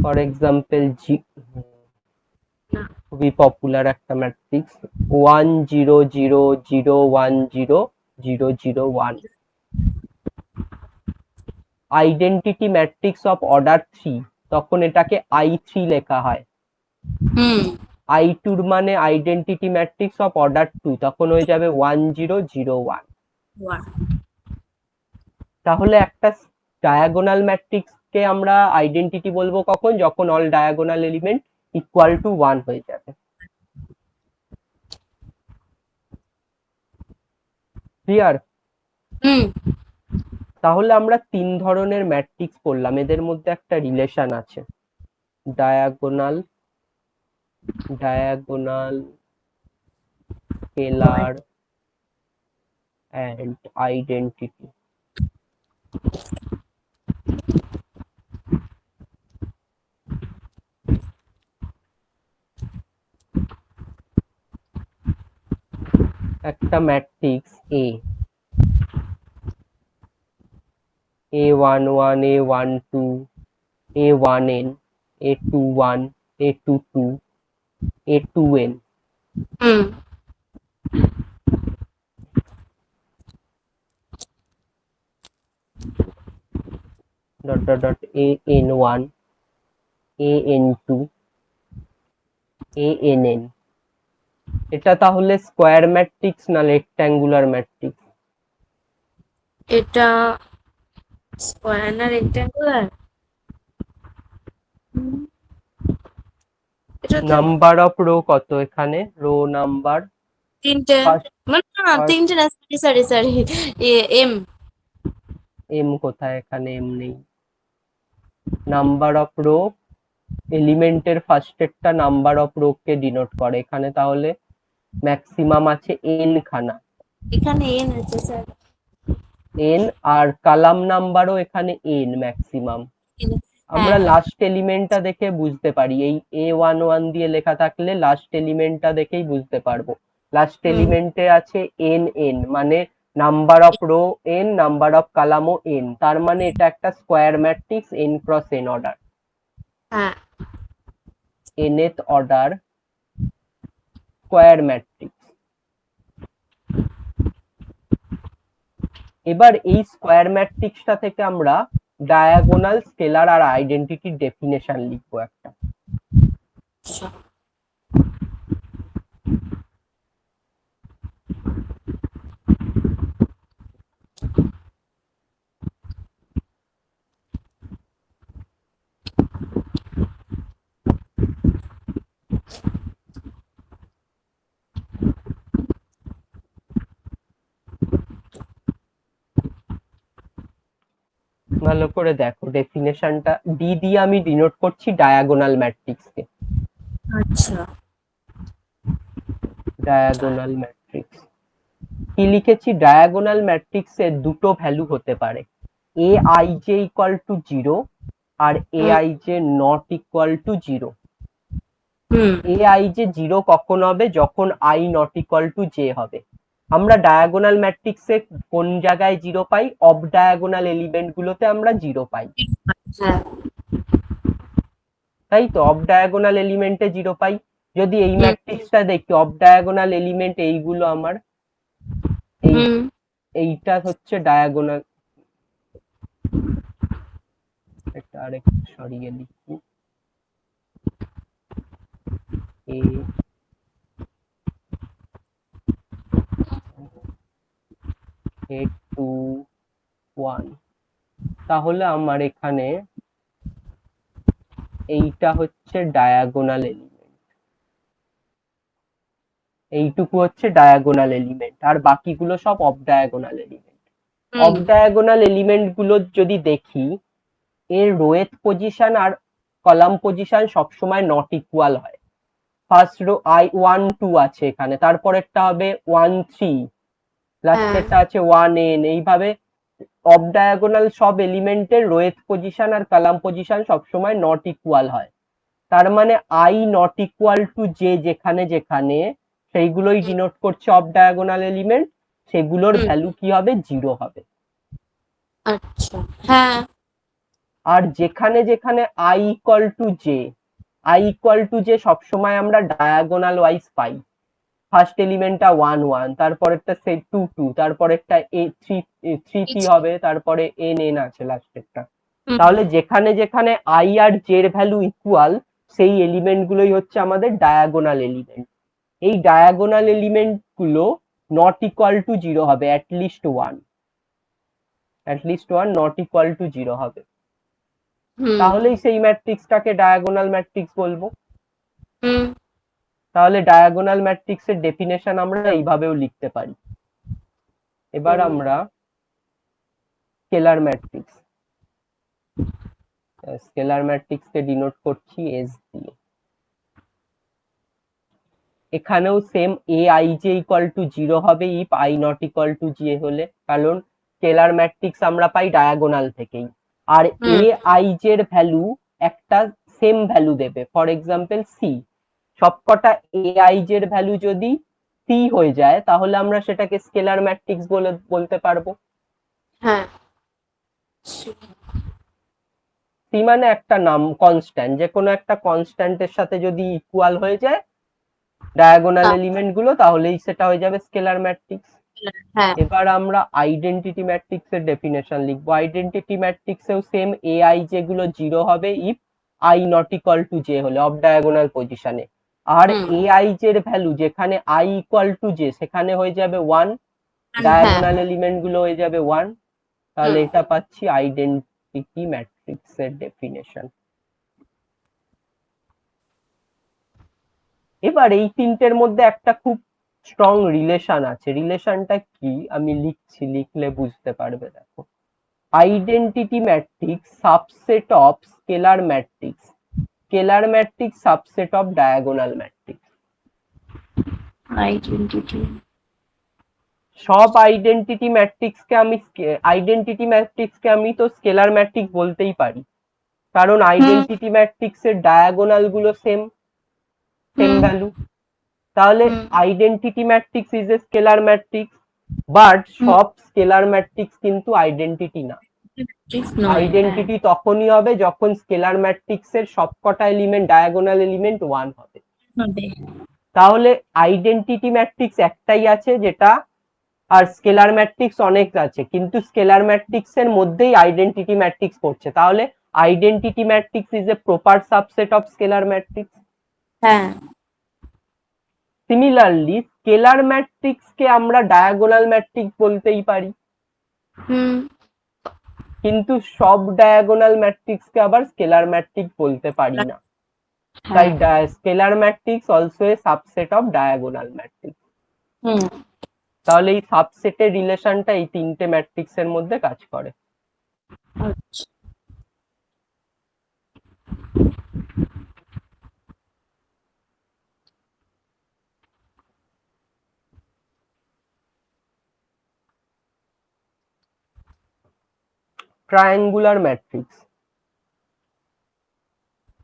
ফর এক্সাম্পল খুবই পপুলার একটা matrix 1 0 0 0 1 0 0 0 1, identity matrix of order 3, তখন এটাকে I3 লেখা হয়। I2 মানে আইডেন্টিটি ম্যাট্রিক্স অফ অর্ডার 2, তখন হয়ে যাবে 1 0 0 1। তাহলে একটা ডায়াগোনাল ম্যাট্রিক্স কে আমরা আইডেন্টিটি বলবো কখন, যখন all diagonal element equal to 1 হয়ে যাবে। ক্লিয়ার? তাহলে আমরা 3 ধরনের ম্যাট্রিক্স পড়লাম, এদের মধ্যে একটা রিলেশন আছে, ডায়াগোনাল, স্কেলার এন্ড আইডেন্টিটি। একটা matrix A11 A12 A1n A21 A22 A2n, dot dot dot AN1 AN2 ANN। এটা তাহলে স্কোয়ার ম্যাট্রিক্স না রেক্ট্যাঙ্গুলার ম্যাট্রিক্স? এটা স্কোয়ার না রেক্ট্যাঙ্গুলার? নাম্বার অফ রো কত এখানে? রো নাম্বার 3টে, না 3টে না, সরি এম। এম কোথায়? এখানে এম নেই। নাম্বার অফ রো এলিমেন্টের ফার্স্টেরটা নাম্বার অফ রো কে ডিনোট করে, এখানে তাহলে ম্যাক্সিমাম আছে n খানা। এখানে n আছে স্যার, n, আর কলাম নাম্বারও এখানে n ম্যাক্সিমাম। আমরা লাস্ট এলিমেন্টটা দেখে বুঝতে পারি, এই A11 দিয়ে লেখা থাকলে লাস্ট এলিমেন্টটা দেখেই বুঝতে পারবো লাস্ট এলিমেন্টে আছে এন এন, মানে number of row N, number of কলামও এন, তার মানে এটা একটা square matrix N cross N order, হ্যাঁ nth অর্ডার স্কোয়ার ম্যাট্রিক্স। এবার এই স্কোয়ার ম্যাট্রিক্সটা থেকে আমরা ডায়াগোনাল, স্কেলার আর আইডেন্টিটির ডেফিনেশন লিখবো একটা। আচ্ছা। ভালো করে দেখো ডেফিনেশনটা, ডি দিয়ে আমি ডিনোট করছি ডায়াগোনাল ম্যাট্রিক্সকে। আচ্ছা ডায়াগোনাল ম্যাট্রিক্স কি লিখেছি, ডায়াগোনাল ম্যাট্রিক্সের দুটো ভ্যালু হতে পারে, a i j equal to 0 আর a i j not equal to 0। হুম এ আই জে 0 কখন হবে, যখন i not equal to j হবে। আমরা ডায়াগোনাল ম্যাট্রিক্সে কোন জায়গায় 0 পাই, অফ ডায়াগোনাল এলিমেন্ট গুলোতে আমরা 0 পাই, হ্যাঁ তাই তো অফ ডায়াগোনাল এলিমেন্টে 0 পাই। যদি এই হুম ম্যাট্রিক্সটা দেখি, অফ ডায়াগোনাল এলিমেন্ট এইগুলো আমার, এই হুম এইটা হচ্ছে ডায়াগোনাল, এটা আরেকটু সরিয়ে লিখি, এ 8 2 1, তাহলে আমার এখানে এইটা হচ্ছে ডায়াগোনাল এলিমেন্ট, এইটুকু হচ্ছে ডায়াগোনাল এলিমেন্ট, আর বাকিগুলো সব of diagonal element. Of diagonal element গুলো যদি দেখি, এর রোয়েথ পজিশন আর কলাম পজিশন সবসময় নট ইকুয়াল হয়। ফার্স্ট রো আই 1 2 আছে এখানে, তারপরেরটা হবে 1 3, লাস্টেরটা আছে 1 n, এইভাবে অফ ডায়াগোনাল সব এলিমেন্টের রোয়েথ পজিশন আর কলাম পজিশন সবসময় নট ইকুয়াল হয়। তার মানে I not equal to J যেখানে যেখানে, সেইগুলোই ডিনোট করছে অফ ডায়াগোনাল এলিমেন্ট, সেগুলোর ভ্যালু কি হবে, 0 হবে। আচ্ছা হ্যাঁ আর যেখানে যেখানে I equal to J, I equal to J সবসময় আমরা ডায়াগোনাল ওয়াইজ পাই। ফার্স্ট এলিমেন্টটা 1 1, তারপরেরটা 2 2, তারপরেরটা 3 3 হবে, তারপরে n n আছে লাস্টেরটা। তাহলে যেখানে যেখানে আই আর জে এর ভ্যালু ইকুয়াল, সেই এলিমেন্ট গুলোই হচ্ছে আমাদের ডায়াগোনাল এলিমেন্ট। এই ডায়াগোনাল এলিমেন্ট গুলো নট ইকুয়াল টু 0 হবে, অ্যাটলিস্ট 1 নট ইকুয়াল টু 0 হবে, তাহলেই সেই ম্যাট্রিক্সটাকে ডায়াগোনাল ম্যাট্রিক্স বলবো। তাহলে ডায়াগোনাল ম্যাট্রিক্সের ডেফিনেশন আমরা এইভাবেও লিখতে পারি। এবার আমরা স্কেলার ম্যাট্রিক্স, স্কেলার ম্যাট্রিক্সকে ডিনোট করছি এস দিয়ে। এখানেও same A i j equal to 0 হবে if I not equal to J হলে, কারণ স্কেলার ম্যাট্রিক্স আমরা পাই ডায়াগোনাল থেকেই। আর এ আই জে এর ভ্যালু একটা সেম ভ্যালু দেবে, ফর এক্সাম্পল সি, সবকটা এ আই জে এর ভ্যালু যদি সি হয়ে যায়, তাহলে আমরা সেটাকে স্কেলার ম্যাট্রিক্স বলে বলতে পারবো। হ্যাঁ সি মানে একটা নাম কনস্ট্যান্ট, যে কোনো একটা কনস্ট্যান্টের সাথে যদি ইকুয়াল হয়ে যায় ডায়াগোনাল এলিমেন্ট গুলো, তাহলেই সেটা হয়ে যাবে স্কেলার ম্যাট্রিক্স। এবার আমরা আইডেন্টিটি ম্যাট্রিক্স এর ডেফিনেশন লিখবো। আইডেন্টিটি ম্যাট্রিক্সেও সেম এ আই যেগুলো 0 হবে if I not equal to J হলে, অফ ডায়াগোনাল পজিশনে। আর এ আই জে এর ভ্যালু যেখানে আই ইকুয়াল টু জে সেখানে হয়ে যাবে 1, ডায়াগোনাল এলিমেন্ট গুলো হয়ে যাবে 1। তাহলে এটা পাচ্ছি আইডেন্টিটি ম্যাট্রিক্স এর ডেফিনেশন। এবার এই তিনটের মধ্যে একটা খুব স্ট্রং রিলেশন আছে, রিলেশনটা কি আমি লিখছি, লিখলে বুঝতে পারবে। দেখো, identity matrix subset of scalar matrix, scalar matrix subset of diagonal matrix. Identity সব আইডেন্টিটি ম্যাট্রিক্সকে আমি তো স্কেলার ম্যাট্রিক্স বলতেই পারি, কারণ আইডেন্টিটি ম্যাট্রিক্স এর ডায়াগোনাল গুলো সেম ভ্যালু। তাহলে হুম। Identity matrix is a scalar matrix, but সব স্কেলার ম্যাট্রিক্স কিন্তু আইডেন্টিটি না। আইডেন্টিটি তখনই হবে যখন স্কেলার ম্যাট্রিক্স এর সবকটা এলিমেন্ট ডায়াগোনাল এলিমেন্ট 1 হবে। তাহলে আইডেন্টিটি ম্যাট্রিক্স একটাই আছে যেটা, আর স্কেলার ম্যাট্রিক্স অনেক আছে, কিন্তু স্কেলার ম্যাট্রিক্স এর মধ্যেই আইডেন্টিটি ম্যাট্রিক্স পড়ছে। তাহলে identity matrix is a proper subset of scalar matrix. হ্যাঁ। সিমিলারলি স্কেলার ম্যাট্রিক্স কে আমরা ডায়াগোনাল ম্যাট্রিক্স বলতেই পারি, কিন্তু সব ডায়াগোনাল ম্যাট্রিক্স কে আবার স্কেলার ম্যাট্রিক্স বলতে পারি না। তাই scalar matrix also a subset of diagonal matrix. তাহলে এই সাবসেটের রিলেশনটা এই তিনটে ম্যাট্রিক্স এর মধ্যে কাজ করে। ট্রায়াঙ্গুলার ম্যাট্রিক্স,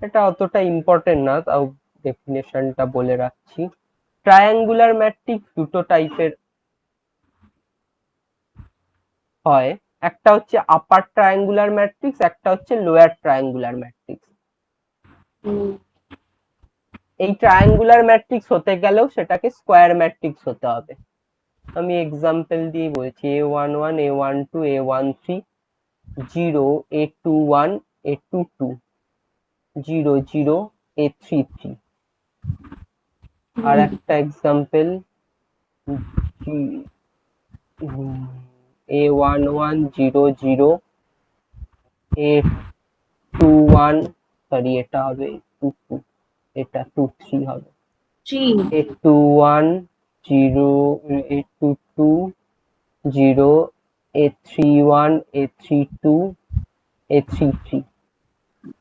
এটা অতটা ইম্পর্টেন্ট না, তাও ডেফিনেশনটা বলে রাখছি। ট্রায়াঙ্গুলার ম্যাট্রিক্স দুটো টাইপের হয়, একটা হচ্ছে আপার ট্রায়াঙ্গুলার ম্যাট্রিক্স, একটা হচ্ছে লোয়ার ট্রায়াঙ্গুলার ম্যাট্রিক্স। এই ট্রায়াঙ্গুলার ম্যাট্রিক্স হতে গেলেও সেটাকে স্কোয়ার ম্যাট্রিক্স হতে হবে। আমি এক্সাম্পল দিয়ে বলছি, a11 a12 a13 0 a21 a22 0 0 a33। আর একটা এক্সাম্পল a11 0 0 a21, সরি এটা হবে 22, এটা 23 হবে, a21 0 a22 0 a31 a32 a33।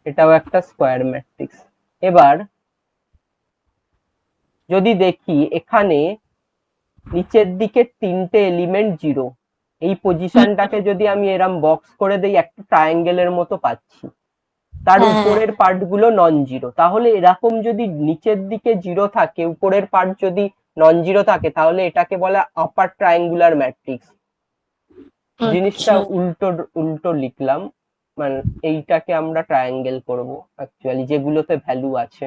এটাও একটা স্কোয়ার ম্যাট্রিক্স। এবার যদি দেখি এখানে নিচের দিকে তিনটে এলিমেন্ট 0, এই পজিশনটাকে যদি আমি এরম বক্স করে দেই একটা ট্রায়াঙ্গেলের মতো পাচ্ছি, তার উপরের পার্ট গুলো নন জিরো। তাহলে এরকম যদি নিচের দিকে 0 থাকে, উপরের পার্ট যদি নন জিরো থাকে, তাহলে এটাকে বলে আপার ট্রায়াঙ্গুলার ম্যাট্রিক্স। জিনিসটা উল্টো উল্টো লিখলাম, মানে এইটাকে আমরা ট্রায়াঙ্গেল করব অ্যাকচুয়ালি, যেগুলোতে ভ্যালু আছে।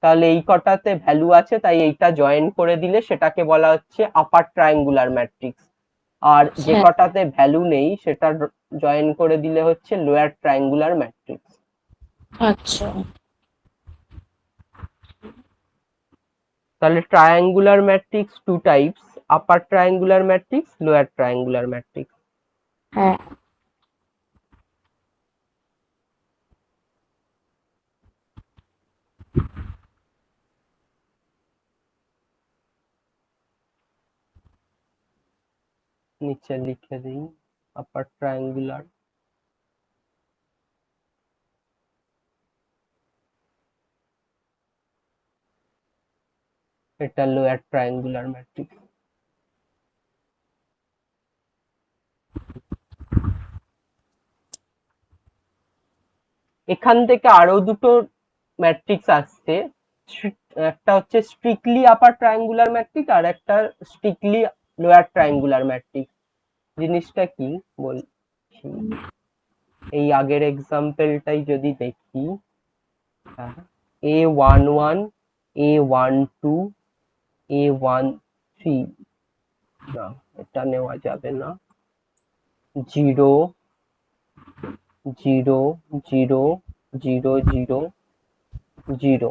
তাহলে এই কটাতে ভ্যালু আছে, তাই এইটা জয়েন করে দিলে সেটাকে বলা হচ্ছে আপার ট্রায়াঙ্গুলার ম্যাট্রিক্স। আর যে কটাতে ভ্যালু নেই সেটা জয়েন করে দিলে হচ্ছে লোয়ার ট্রায়াঙ্গুলার ম্যাট্রিক্স। আচ্ছা। তাহলে triangular matrix two types, upper triangular matrix, lower triangular matrix. হ্যাঁ। নিচে লিখে দিই আপার ট্রায়াঙ্গুলার, এটা লোয়ার ট্রায়াঙ্গুলার ম্যাট্রিক্স। এখান থেকে আরো দুটো ম্যাট্রিক্স আসছে, একটা হচ্ছে স্ট্রিক্টলি আপার ট্রায়াঙ্গুলার ম্যাট্রিক্স আর একটা স্ট্রিক্টলি লোয়ার ট্রায়াঙ্গুলার ম্যাট্রিক্স। জিনিসটা কি বলছি, এই আগের এক্সাম্পলটাই যদি দেখি, a11 a12 a13, না এটা নেওয়া যাবে না, 0 0 0 0 0 0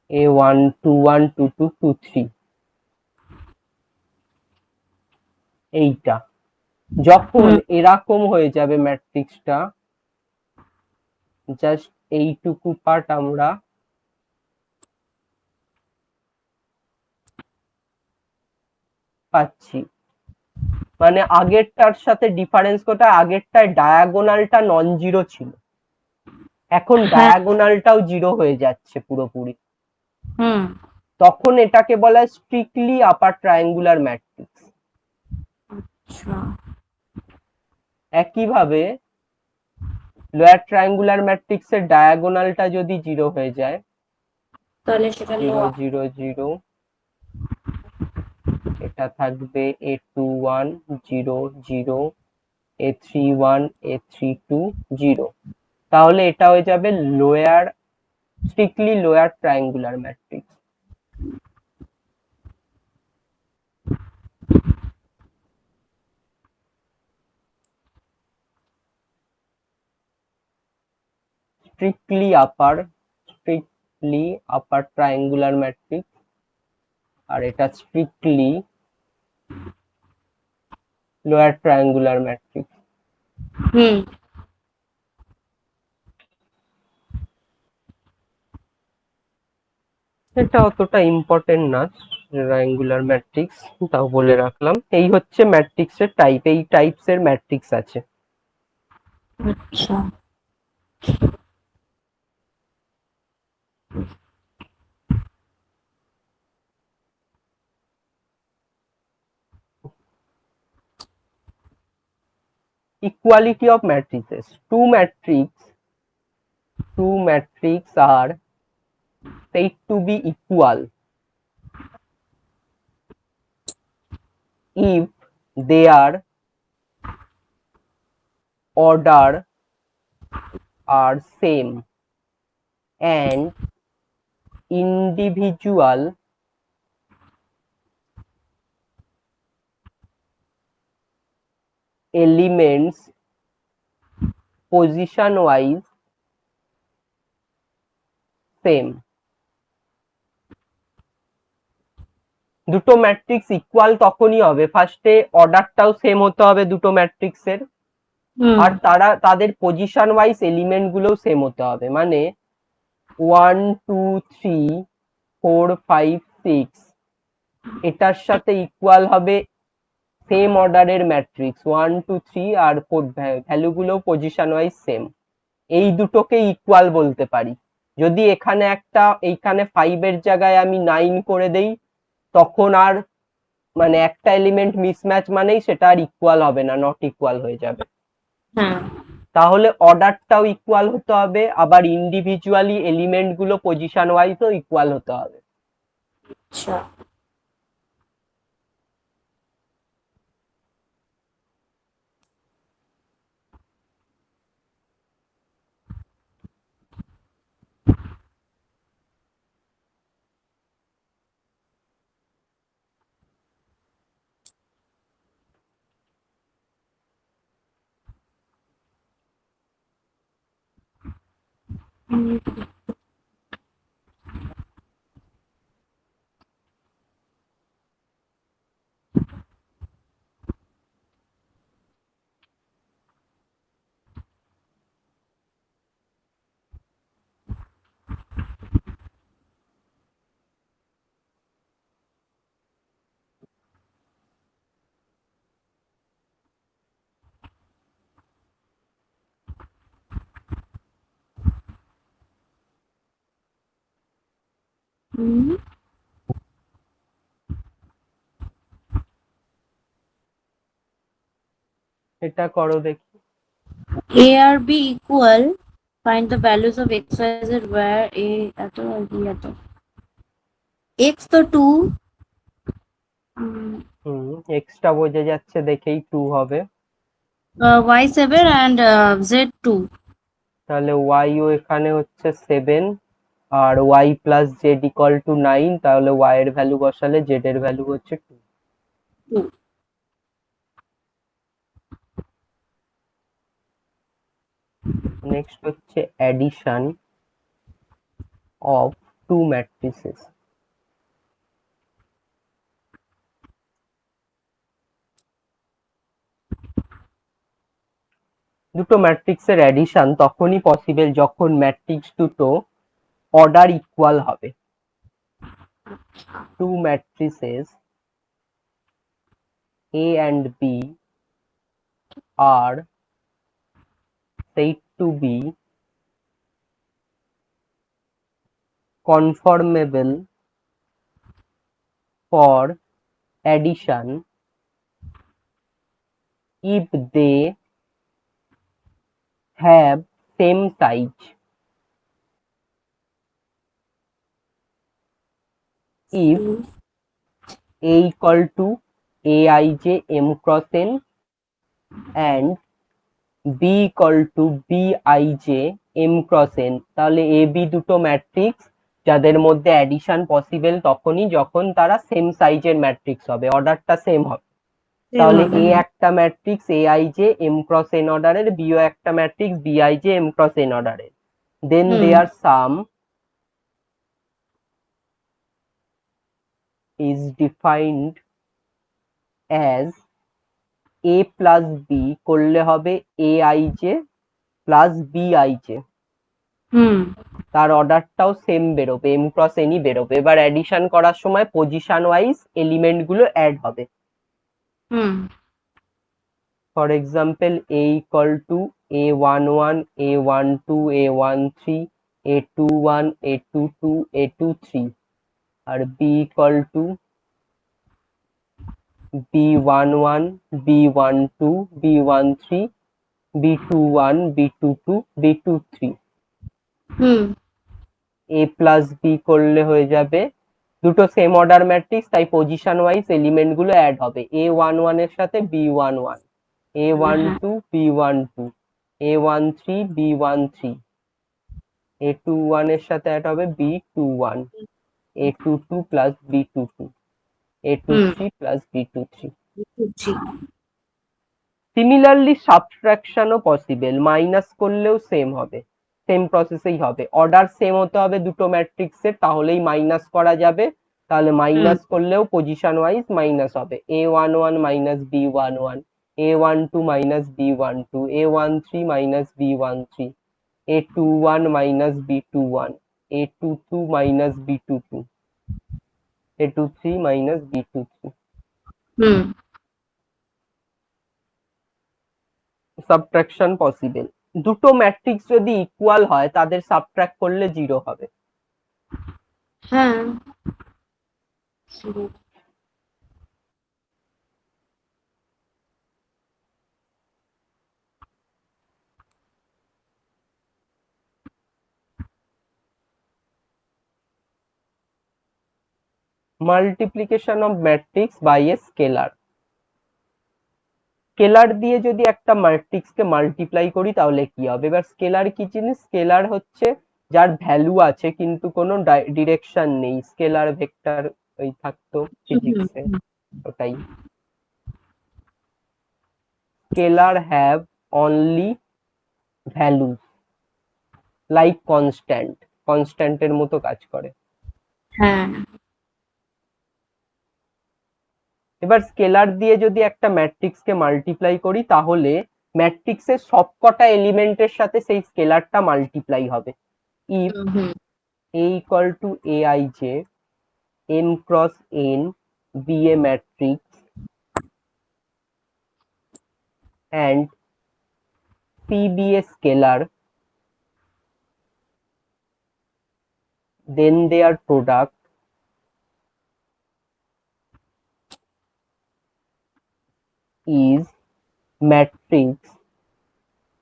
a1 21 22 23। এইটা যখন এরকম হয়ে যাবে ম্যাট্রিক্সটা, জাস্ট এইটুকু পার্ট আমরা পাচ্ছি, মানে আগেরটার সাথে ডিফারেন্স কোথায়, আগেরটায় ডায়াগোনালটা নন জিরো ছিল, এখন ডায়াগোনালটাও জিরো হয়ে যাচ্ছে পুরোপুরি। তখন এটাকে বলা হয় স্ট্রিক্টলি আপার ট্রায়াঙ্গুলার ম্যাট্রিক্স। একইভাবে লোয়ার ট্রায়াঙ্গুলার ম্যাট্রিক্সের ডায়াগোনালটা যদি 0 হয়ে যায়, তাহলে সেটা 0 লোয়ার। 0 0, এটা থাকবে A21 0 0, A31 A32 0, তাহলে এটা হয়ে যাবে lower, strictly lower triangular matrix. Strictly upper triangular matrix, আর এটা স্ট্রিক্টলি লোয়ার ট্রায়াঙ্গুলার ম্যাট্রিক্স। হুম। এটা অতটা ইম্পর্টেন্ট না ট্রায়াঙ্গুলার ম্যাট্রিক্স, তাও বলে রাখলাম। এই হচ্ছে ম্যাট্রিক্সের টাইপ, এই টাইপসের ম্যাট্রিক্স আছে। আচ্ছা। Equality of matrices. Two matrices are said to be equal if their order are same and individual elements position wise same. দুটো ম্যাট্রিক্স ইকুয়াল তখনই হবে ফার্স্টে অর্ডারটাও সেম হতে হবে দুটো ম্যাট্রিক্সের, হুম। আর তাদের পজিশন ওয়াইজ এলিমেন্ট গুলোও সেম হতে হবে। মানে 1 2 3 4 5 6 এটার সাথে ইকুয়াল হবে সেম অর্ডারের ম্যাট্রিক্স 1 2 3, আর ভ্যালুগুলো পজিশন ওয়াইজ সেম। এই দুটোকে ইকুয়াল বলতে পারি। যদি এখানে এইখানে 5 এর জায়গায় আমি 9 করে দেই, তখন আর মানে একটা এলিমেন্ট মিসম্যাচ মানেই সেটা আর ইকুয়াল হবে না, নট ইকুয়াল হয়ে যাবে। হ্যাঁ। তাহলে অর্ডারটাও ইকুয়াল হতে হবে, আবার ইন্ডিভিজুয়ালি এলিমেন্ট গুলো পজিশন ওয়াইজও ইকুয়াল হতে হবে। আচ্ছা। হুম। হুম। এটা করো দেখি। A R B equal, find the values of x, y, z where A এত আর B এত। x তো 2, এক্সট্রা বোঝা যাচ্ছে দেখেই 2 হবে। y 7 and z 2। তাহলে ওয়াই ও এখানে হচ্ছে 7, আর Y plus Z equal to 9, তাহলে ওয়াই এর ভ্যালু বসালে জেড এর ভ্যালু হচ্ছে 2। 2। নেক্সট হচ্ছে অ্যাডিশন অফ টু ম্যাট্রিসেস। দুটো ম্যাট্রিক্সের অ্যাডিশন তখনই পসিবল যখন ম্যাট্রিক্স দুটো অর্ডার ইকুয়াল হবে। Two matrices A and B are said to be conformable for addition if they have same size if A equal to Aij m cross n and B equal to Bij m cross n, তাহলে A B দুটো matrix যাদের মধ্যে addition possible তখনই যখন তারা same সাইজের matrix হবে, অর্ডারটা সেম হবে। তাহলে এ একটা matrix a i j m cross n অর্ডারের, বি ও একটা matrix b i j m cross n অর্ডারের, then their sum is defined as a plus b করলে হবে a i j plus b i j, তার অর্ডারটাও same বেরোবে, m cross এনই বেরোবে। এবার অ্যাডিশন করার সময় পজিশন ওয়াইজ এলিমেন্ট গুলো অ্যাড হবে। For example a equal to A11 A12 A13 A21 A22 A23 R b equal to B11 B12 B13 B21 B22 B23। A plus b করলে হয়ে যাবে দুটো সেম অর্ডার ম্যাট্রিক্স, তাই position wise element গুলো add হবে, A11 এর সাথে B11 A12 B12 A13 B13 A21 এর সাথে অ্যাড হবে B21 A22 plus B22 A23 plus B23। Similarly সাবট্রাকশনও পসিবল, মাইনাস করলেও সেম হবে, সেম প্রসেসেই হবে, অর্ডার সেম হতে হবে দুটো ম্যাট্রিক্সের, তাহলেই মাইনাস করা যাবে। তাহলে মাইনাস করলেও পজিশন ওয়াইজ মাইনাস হবে, A11 minus B11 A12 minus B12 A13 minus B13 A21 minus B21 A22 minus B22 A23 minus B23। Subtraction possible, দুটো ম্যাট্রিক্স যদি ইকুয়াল হয় তাদের সাবট্রাক্ট করলে 0 হবে। হ্যাঁ, multiplication of matrix by a scalar, scalar দিয়ে যদি একটা ম্যাট্রিক্সকে মাল্টিপ্লাই করি তাহলে কি হবে। এবার স্কেলার কি জিনিস, স্কেলার হচ্ছে যার ভ্যালু আছে কিন্তু কোনো ডিরেকশন নেই, স্কেলার ভেক্টর ওই থাকতো ফিজিক্সে, ওটাই। Scalar have only value like constant, কনস্ট্যান্টের মতো কাজ করে। হ্যাঁ, এবার স্কেলার দিয়ে যদি একটা ম্যাট্রিক্সকে মাল্টিপ্লাই করি তাহলে ম্যাট্রিক্সের সবকটা এলিমেন্টের সাথে সেই স্কেলারটা মাল্টিপ্লাই হবে। If A equal to Aij m cross n be a matrix and C be a scalar, then their product is matrix।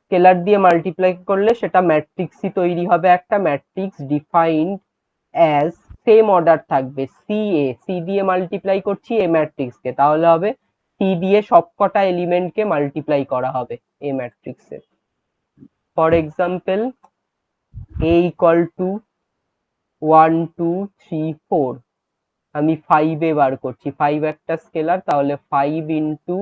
Scalar দিয়ে মাল্টিপ্লাই করলে সেটা ম্যাট্রিক্সই তৈরি হবে, একটা matrix defined as same order থাকবে, সি দিয়ে মাল্টিপ্লাই করছি এ ম্যাট্রিক্সকে, তাহলে হবে সি দিয়ে সবকটা এলিমেন্টকে মাল্টিপ্লাই করা হবে এ ম্যাট্রিক্সে। For example a equal two 1 2 3 4, আমি 5 এ বার করছি, 5 একটা স্কেলার, তাহলে 5 ইন্টু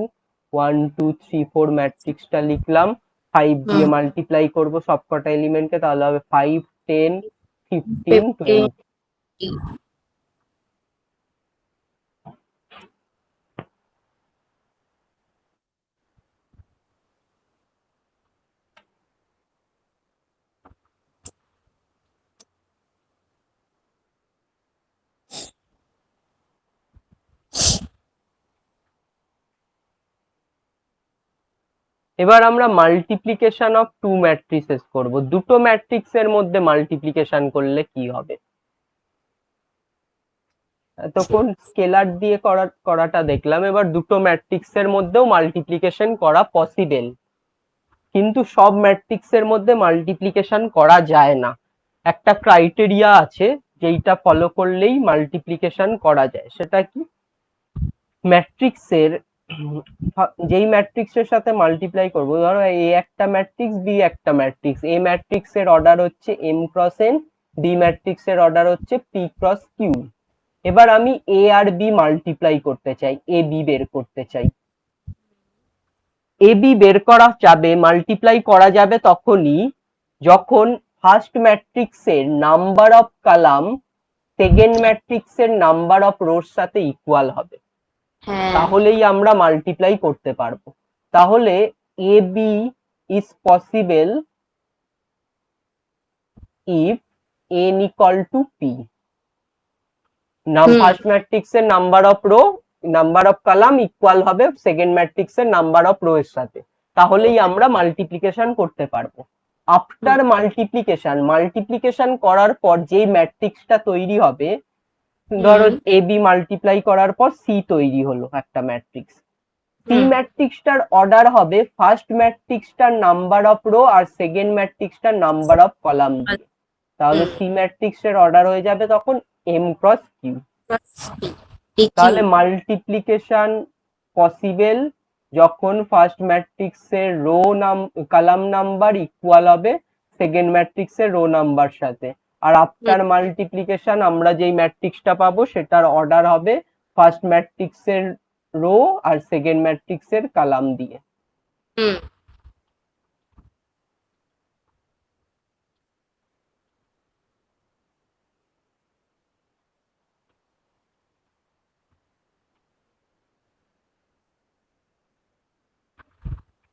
1 2 3 4 ম্যাট্রিক্সটা লিখলাম, 5 দিয়ে মাল্টিপ্লাই করব সবকটা এলিমেন্টকে, তাহলে হবে 5 10 15 20। এবার আমরা মাল্টিপ্লিকেশন অফ টু ম্যাট্রিসেস করব, দুটো ম্যাট্রিক্সের মধ্যে মাল্টিপ্লিকেশন করলে কি হবে। তখন স্কেলার দিয়ে করাটা দেখলাম, এবার দুটো ম্যাট্রিক্সের মধ্যেও মাল্টিপ্লিকেশন করা পসিবল। কিন্তু সব ম্যাট্রিক্সের মধ্যে মাল্টিপ্লিকেশন করা যায় না। একটা ক্রাইটেরিয়া আছে যেইটা ফলো করলেই মাল্টিপ্লিকেশন করা যায়। সেটা কি? ম্যাট্রিক্সের যেই ম্যাট্রিক্সের সাথে মাল্টিপ্লাই করবো, ধরো এ একটা ম্যাট্রিক্স, বি একটা ম্যাট্রিক্স, এ ম্যাট্রিক্সের অর্ডার হচ্ছে এম ক্রস এন, বি ম্যাট্রিক্সের অর্ডার হচ্ছে পি ক্রস কিউ। এবার আমি এ আর বি মাল্টিপ্লাই করতে চাই, এ বি বের করতে চাই। এ বি বের করা যাবে, মাল্টিপ্লাই করা যাবে তখনই যখন ফার্স্ট ম্যাট্রিক্সের নাম্বার অফ কলাম সেকেন্ড ম্যাট্রিক্সের নাম্বার অফ রোর সাথে ইকুয়াল হবে, হ্যাঁ তাহলেই আমরা মাল্টিপ্লাই করতে পারবো। তাহলে A B is possible if n equal to p। First ম্যাট্রিক্সের number of row, number of column equal হবে সেকেন্ড ম্যাট্রিক্সের নাম্বার অফ রো এর সাথে, তাহলেই আমরা মাল্টিপ্লিকেশন করতে পারবো। আফটার মাল্টিপ্লিকেশন করার পর যেই ম্যাট্রিক্সটা তৈরি হবে, ধরো এ বি মাল্টিপ্লাই করার পর সি তৈরি হলো একটা ম্যাট্রিক্স। সি ম্যাট্রিক্সটার অর্ডার হবে ফার্স্ট ম্যাট্রিক্সটার নাম্বার অফ রো আর সেকেন্ড ম্যাট্রিক্সটার নাম্বার অফ কলাম দিয়ে। তাহলে সি ম্যাট্রিক্সের অর্ডার হয়ে যাবে তখন এম ক্রস কিউ। তাহলে মাল্টিপ্লিকেশন পসিবল যখন ফার্স্ট ম্যাট্রিক্সের রো কলাম নাম্বার ইকুয়াল হবে সেকেন্ড ম্যাট্রিক্সের রো নাম্বার সাথে। আর আফটার মাল্টিপ্লিকেশন আমরা যেই ম্যাট্রিক্সটা পাবো সেটার অর্ডার হবে ফার্স্ট ম্যাট্রিক্সের রো আর সেকেন্ড ম্যাট্রিক্সের কলাম দিয়ে।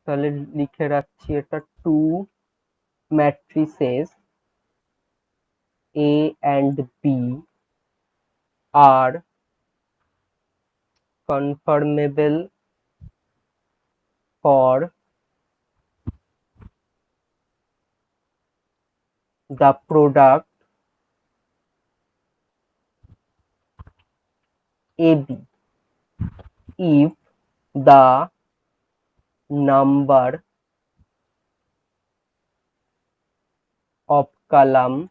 তাহলে লিখে রাখছি, এটা two matrices A and B are conformable for the product AB if the number of column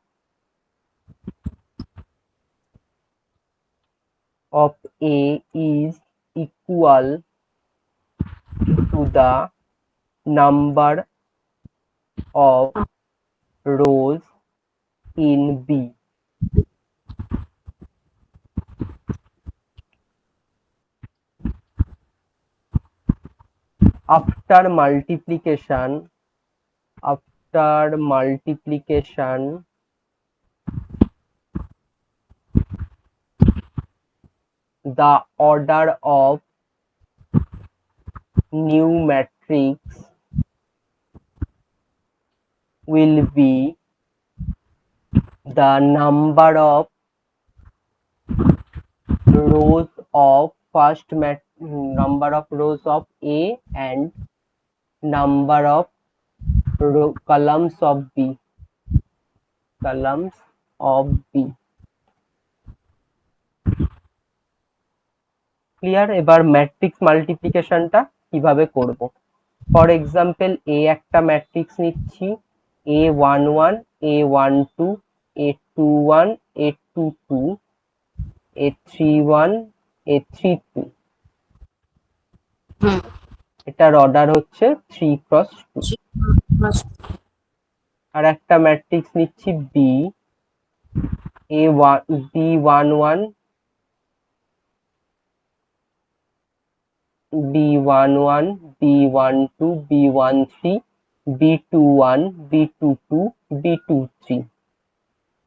of A is equal to the number of rows in B. After multiplication, the order of new matrix will be the number of rows of number of rows of A and number of columns of B. Clear? এবার matrix মাল্টিপ্লিকেশনটা কিভাবে করব? For example এ একটা matrix নিচ্ছি, A11, A12, A21, A22, A31, A32। এটার order হচ্ছে 3 cross 2। আর একটা matrix নিচ্ছি B, B11, B11, B12, B13, B21, B22, B23,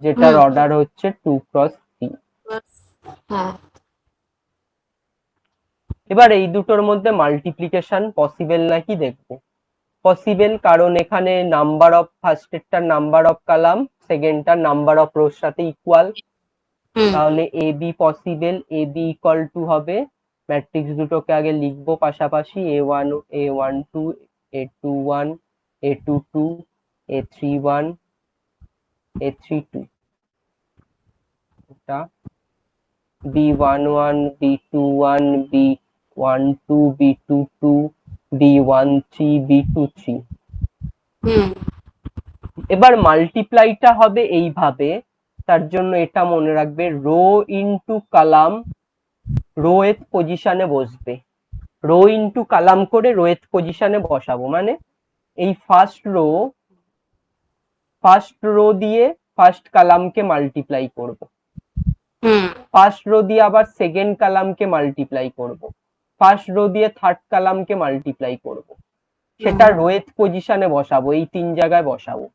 যেটার অর্ডার হচ্ছে 2 ক্রস 3। এবার এই দুটোর মধ্যে মাল্টিপ্লিকেশন পসিবল নাকি দেখবো। পসিবল, কারণ এখানে নাম্বার অফ ফার্স্টেরটার নাম্বার অফ কলাম সেকেন্ডটার নাম্বার অফ রোর সাথে ইকুয়াল। তাহলে A B possible, A B equal to হবে, ম্যাট্রিক্স দুটোকে আগে লিখবো পাশাপাশি, A1, A12, A21, A22, A31, A32। এটা B11, B21, B12, B22, B13, B23। হুম এবার মাল্টিপ্লাইটা হবে এইভাবে, তার জন্য এটা মনে রাখবে, রো ইনটু কলাম রো এথ পজিশনে বসবে, রো ইনটু কলাম করে রো এথ পজিশনে বসাবো, মানে এই ফার্স্ট রো দিয়ে ফার্স্ট কলামকে মাল্টিপ্লাই করব, হুম ফার্স্ট রো দিয়ে আবার সেকেন্ড কলামকে মাল্টিপ্লাই করব, ফার্স্ট রো দিয়ে থার্ড কলামকে মাল্টিপ্লাই করব, সেটা হুম, রোয়েথ পজিশনে বসাবো, এই 3 জায়গায় বসাবো।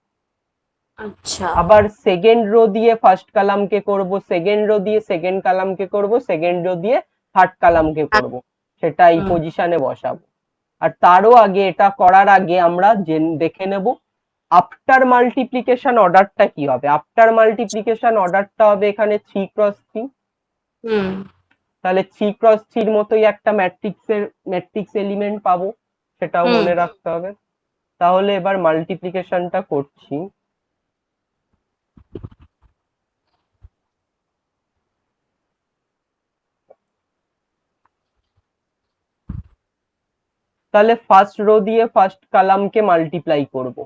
আচ্ছা। আবার সেকেন্ড রো দিয়ে ফার্স্ট কলামকে করব, সেকেন্ড রো দিয়ে সেকেন্ড কলামকে করব, সেকেন্ড রো দিয়ে থার্ড কলামকে করব, সেটা এই হুম পজিশনে বসাবো। আর তারও আগে, এটা করার আগে আমরা দেখে নেব আফটার মাল্টিপ্লিকেশন অর্ডারটা কি হবে। আফটার মাল্টিপ্লিকেশন অর্ডারটা হবে এখানে 3x3, হুম তাহলে 3x3 মতোই একটা ম্যাট্রিক্স এলিমেন্ট পাবো, সেটাও হুম মনে রাখতে হবে। তাহলে এবার মাল্টিপ্লিকেশনটা করছি। তাহলে ফার্স্ট রো দিয়ে ফার্স্ট কলামকে মাল্টিপ্লাই করব,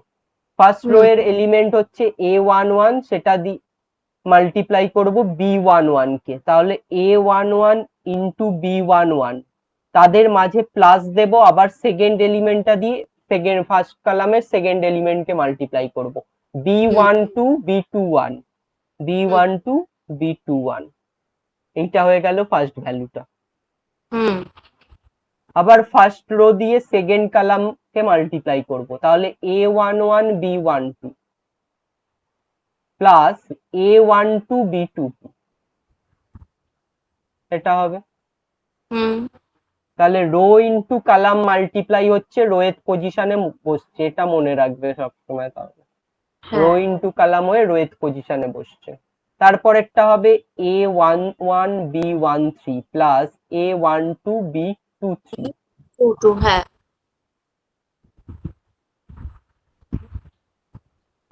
ফার্স্ট রো হুম এর এলিমেন্ট হচ্ছে a11, সেটা দিয়ে মাল্টিপ্লাই করব b11 কে, তাহলে a11 ইন্টু b11, তাদের মাঝে প্লাস দেব, আবার সেকেন্ড এলিমেন্টটা দিয়ে সেকেন্ড ফার্স্ট কলামের সেকেন্ড এলিমেন্টকে মাল্টিপ্লাই করব, হুম b12 b21 b12 b21, এইটা হয়ে গেল ফার্স্ট ভ্যালুটা। হুম আবার ফার্স্ট রো দিয়ে সেকেন্ড কলামকে মাল্টিপ্লাই করব, তাহলে a11 b12 plus a12 b22, এটা হবে। হুম তাহলে রো ইনটু কলাম মাল্টিপ্লাই হচ্ছে রো এর পজিশনে বসছে, এটা মনে রাখবে সবসময়। তাহলে রো হ্যাঁ ইনটু কলাম হয়ে রো এর পজিশনে বসছে। তারপরেরটা হবে a11 b13 plus a12 b23। Two হ্যাঁ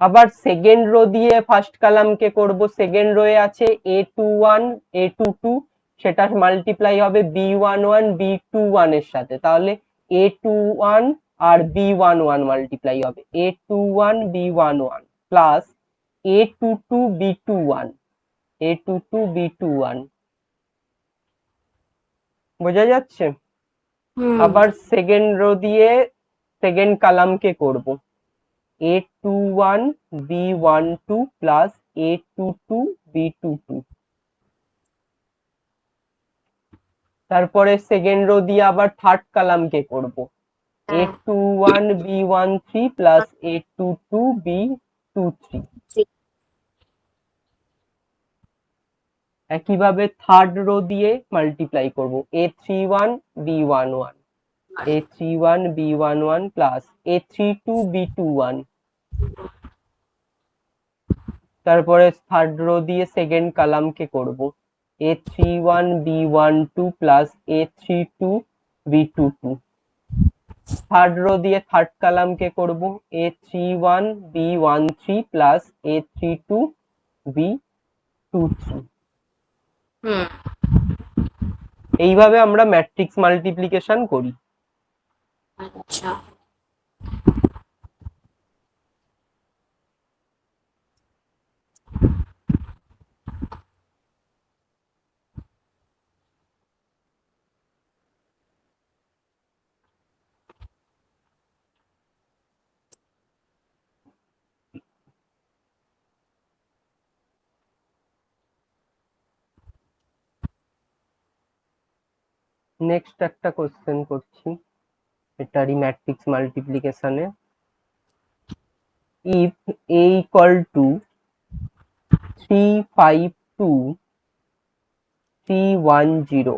আবার সেকেন্ড রো দিয়ে ফার্স্ট কলামকে করব, সেকেন্ড রোয়ে আছে a21 a22, সেটা মাল্টিপ্লাই হবে b11 b21 এর সাথে, তাহলে a21 আর b11 মাল্টিপ্লাই হবে a21 b11 plus a22 b21 a22 b21, বোঝা যাচ্ছে? হুম আবার সেকেন্ড রো দিয়ে সেকেন্ড কলামকে করব, a21 b12 plus a22 b22, তারপরে সেকেন্ড রো দিয়ে আবার থার্ড কলামকে করব, হ্যাঁ a21 b13 plus a22 b23। একইভাবে থার্ড রো দিয়ে মাল্টিপ্লাই করব, a31 b11 a31 b11 plus a32 b21, তারপরে থার্ড রো দিয়ে সেকেন্ড কলামকে করব, a31 b12 plus a32 b22, third rho দিয়ে থার্ড কলামকে করব, a31 b13 plus a32 b23। হুম এইভাবে আমরা ম্যাট্রিক্স মাল্টিপ্লিকেশন করি। আচ্ছা। নেক্সট একটা কোশ্চেন করছি, এটারই ম্যাট্রিক্স মাল্টিপ্লিকেশনে। If a equal to 352 310,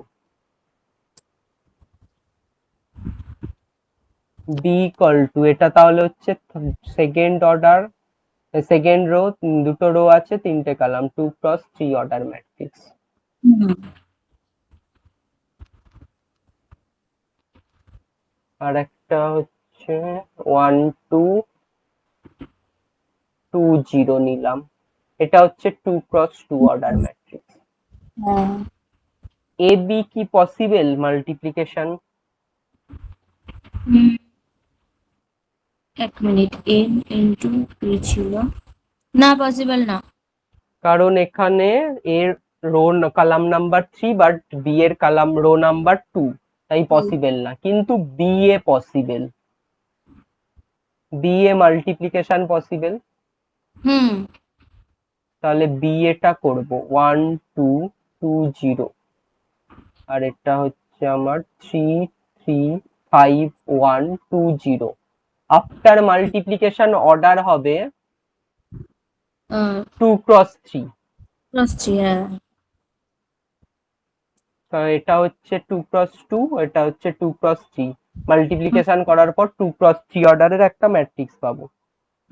b equal to, এটা তাহলে হচ্ছে সেকেন্ড অর্ডার, সেকেন্ড রো, দুটো রো আছে, তিনটে কলাম, 2x3 অর্ডার ম্যাট্রিক্স। হুম আর একটা হচ্ছে 1220 নিলাম, এটা হচ্ছে 2x2 অর্ডার ম্যাট্রিক্স। হ্যাঁ এ বি কি পসিবল মাল্টিপ্লিকেশন? হুম, এক মিনিট, n ইন্টু p ছিল না, পসিবল না। কারণ এখানে এর row column number 3 but B এর কলাম রো নাম্বার 2, তাই পসিবল না। কিন্তু B A possible, B A multiplication possible. হুম তাহলে বি এটা করব 1 2 2 0, আর এটা হচ্ছে আমার 3 3 5 1 2 0। আফটার মাল্টিপ্লিকেশন অর্ডার হবে 2 ক্রস 3। প্লাস 3, হ্যাঁ। এটা হচ্ছে 2 ক্রস 2, এটা হচ্ছে 2 ক্রস 3। মাল্টিপ্লিকেশন করার পর 2 ক্রস 3 অর্ডারের একটা ম্যাট্রিক্স পাবো।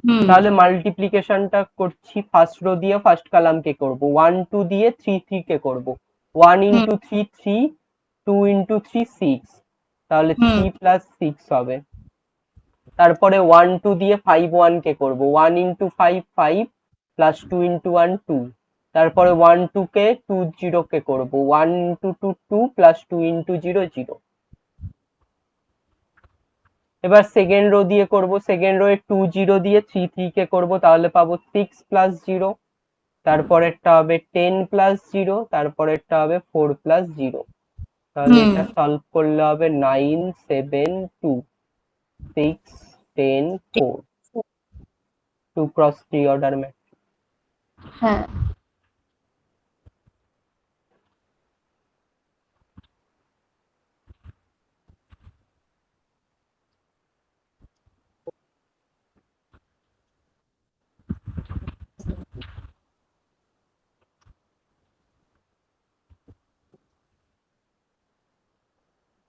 হুম তাহলে মাল্টিপ্লিকেশনটা করছি, ফার্স্ট রো দিয়ে ফার্স্ট কলাম কে করব, 1 2 দিয়ে 3 3 কে করব। 1 হুম ইন্টু 3 3, 2 ইন্টু 3 6, তাহলে হুম 3 প্লাস 6 হবে। তারপরে 1 2 দিয়ে 5 1 কে করব, 1 ইন্টু 5 5, প্লাস 2 ইন্টু 1 2। তারপরে 1 2 কে 2 0 কে করব, 1 ইন্টু 2 2, প্লাস 2 ইন্টু 0 0। এবার সেকেন্ড রো দিয়ে করব, সেকেন্ড রো এ 2 0 দিয়ে 3 3 কে করব, তাহলে পাবো 6 প্লাস 0। তারপরেরটা হবে 10 প্লাস 0, তারপরেরটা হবে 4 প্লাস 0। তাহলে হুম এটা সলভ করলে হবে 9 7 2 6 10 4, 2 ক্রস 3 অর্ডার ম্যাট্রিক্স। হ্যাঁ।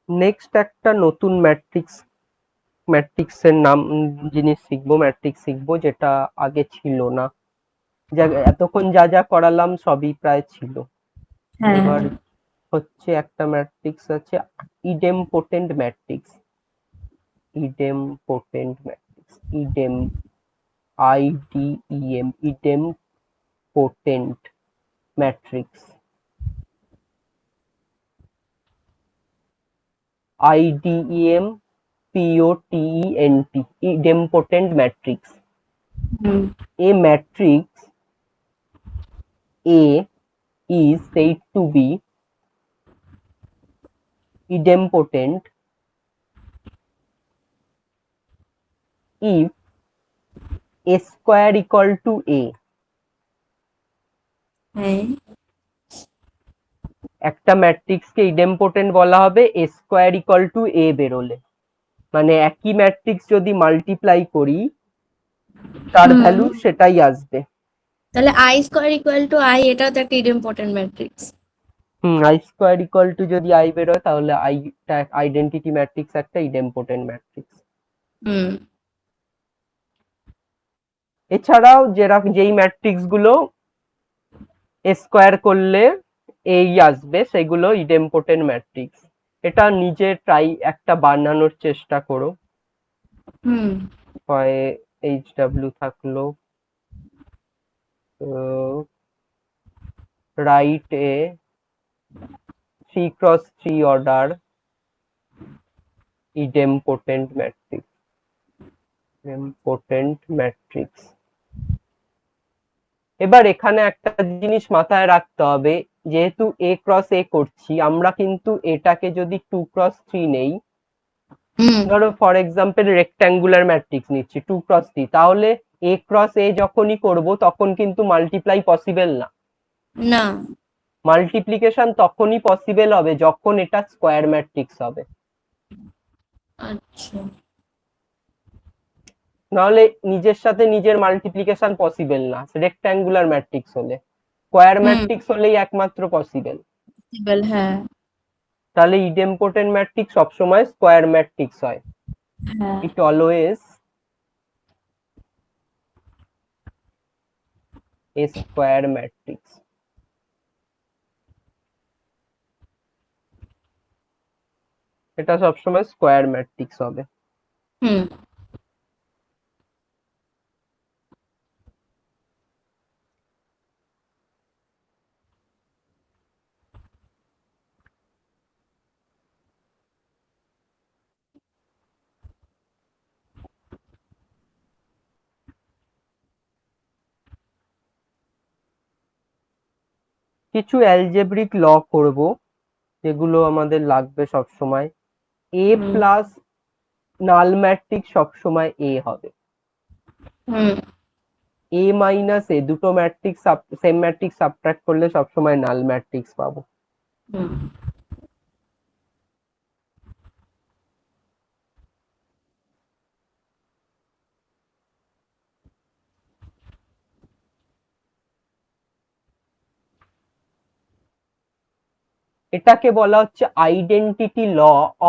নেক্সট একটা নতুন ম্যাট্রিক্সের নাম জিনিস শিখবো, ম্যাট্রিক্স শিখবো যেটা আগে ছিল না। এতক্ষণ যা যা করালাম সবই প্রায় ছিল। হ্যাঁ এবার হচ্ছে একটা ম্যাট্রিক্স আছে, idempotent matrix. Idempotent matrix, IDEM, idempotent matrix, IDEMPOTENT, idempotent matrix. হুম A matrix A is said to be idempotent if A square equal to A. হ্যাঁ একটা ম্যাট্রিক্সকে ইডেমপোটেন্ট বলা হবে A square equal to A বেরোলে। মানে একই ম্যাট্রিক্স যদি মাল্টিপ্লাই করি তার হুম ভ্যালু সেটাই আসবে। তাহলে I square equal to I, এটাও তো একটা important matrix. I square equal to যদি আই বেরোয় তাহলে আইটা আইডেন্টিটি ম্যাট্রিক্স, একটা ইডেমপোটেন্ট ম্যাট্রিক্স। হুম এছাড়াও যেই ম্যাট্রিক্স গুলো স্কোয়ার করলে এই আসবে সেগুলো ইডেমপোটেন্ট ম্যাট্রিক্স। এটা নিজে ট্রাই একটা বানানোর চেষ্টা করো। হুম হয় থাকলো, write a 3 cross 3 order idempotent matrix, idempotent matrix। এবার এখানে একটা জিনিস মাথায় রাখতে হবে, যেহেতু a ক্রস a করছি আমরা, কিন্তু এটাকে যদি 2 ক্রস 3 নেই, হুম ধরো ফর এক্সাম্পল রেক্ট্যাঙ্গুলার ম্যাট্রিক্স নিচ্ছি 2 ক্রস 3, তাহলে a ক্রস a যখনই করব তখন কিন্তু মাল্টিপ্লাই পসিবল না। না। মাল্টিপ্লিকেশন তখনই পসিবল হবে যখন এটা স্কোয়ার ম্যাট্রিক্স হবে। আচ্ছা। নাহলে নিজের সাথে নিজের মাল্টিপ্লিকেশন পসিবল না রেক্ট্যাঙ্গুলার ম্যাট্রিক্স হলে। স্কোয়ার হুম ম্যাট্রিক্স হলেই একমাত্র পসিবল। পসিবল, হ্যাঁ। তাহলে ইডেমপোটেন্ট ম্যাট্রিক্স সবসময় স্কোয়ার ম্যাট্রিক্স হয়। হ্যাঁ ইট অলওয়েজ এ স্কোয়ার ম্যাট্রিক্স। এটা সবসময় স্কোয়ার ম্যাট্রিক্স হবে। হুম কিছু অ্যালজেব্রিক ল করব যেগুলো আমাদের লাগবে সব সময়। এ প্লাস নাল ম্যাট্রিক্স সবসময় এ হবে। এ মাইনাস এ দুটো ম্যাট্রিক্স সেম ম্যাট্রিক্স সাবট্রাক্ট করলে সবসময় নাল ম্যাট্রিক্স পাবো। এটাকে বলা হচ্ছে identity law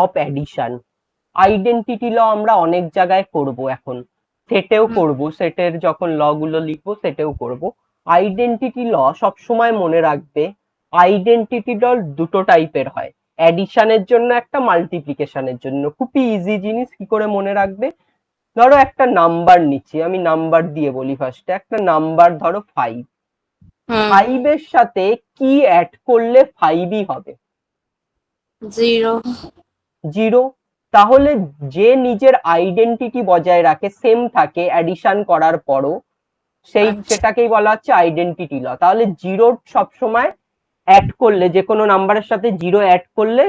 of addition. Identity law আমরা অনেক জায়গায় করব এখন, সেটেও করব, সেটের যখন ল গুলো লিখবো সেটেও করব। আইডেন্টিটি ল সবসময় মনে রাখবে, আইডেন্টিটি ল দুটো টাইপের হয়, অ্যাডিশনের জন্য একটা, মাল্টিপ্লিকেশনের জন্য। খুবই ইজি জিনিস, কি করে মনে রাখবে, ধরো একটা নাম্বার নিচ্ছি, আমি নাম্বার দিয়ে বলি ফার্স্টে, একটা নাম্বার ধরো 5, 5 এর সাথে কি অ্যাড করলে 5ই হবে? 0। 0। তাহলে যে নিজের আইডেন্টিটি বজায় রাখে, সেম থাকে অ্যাডিশন করার পরও, সেটাকেই বলা হচ্ছে আইডেন্টিটি ল। তাহলে 0 সবসময় অ্যাড করলে, যে কোনো নাম্বারের সাথে 0 অ্যাড করলে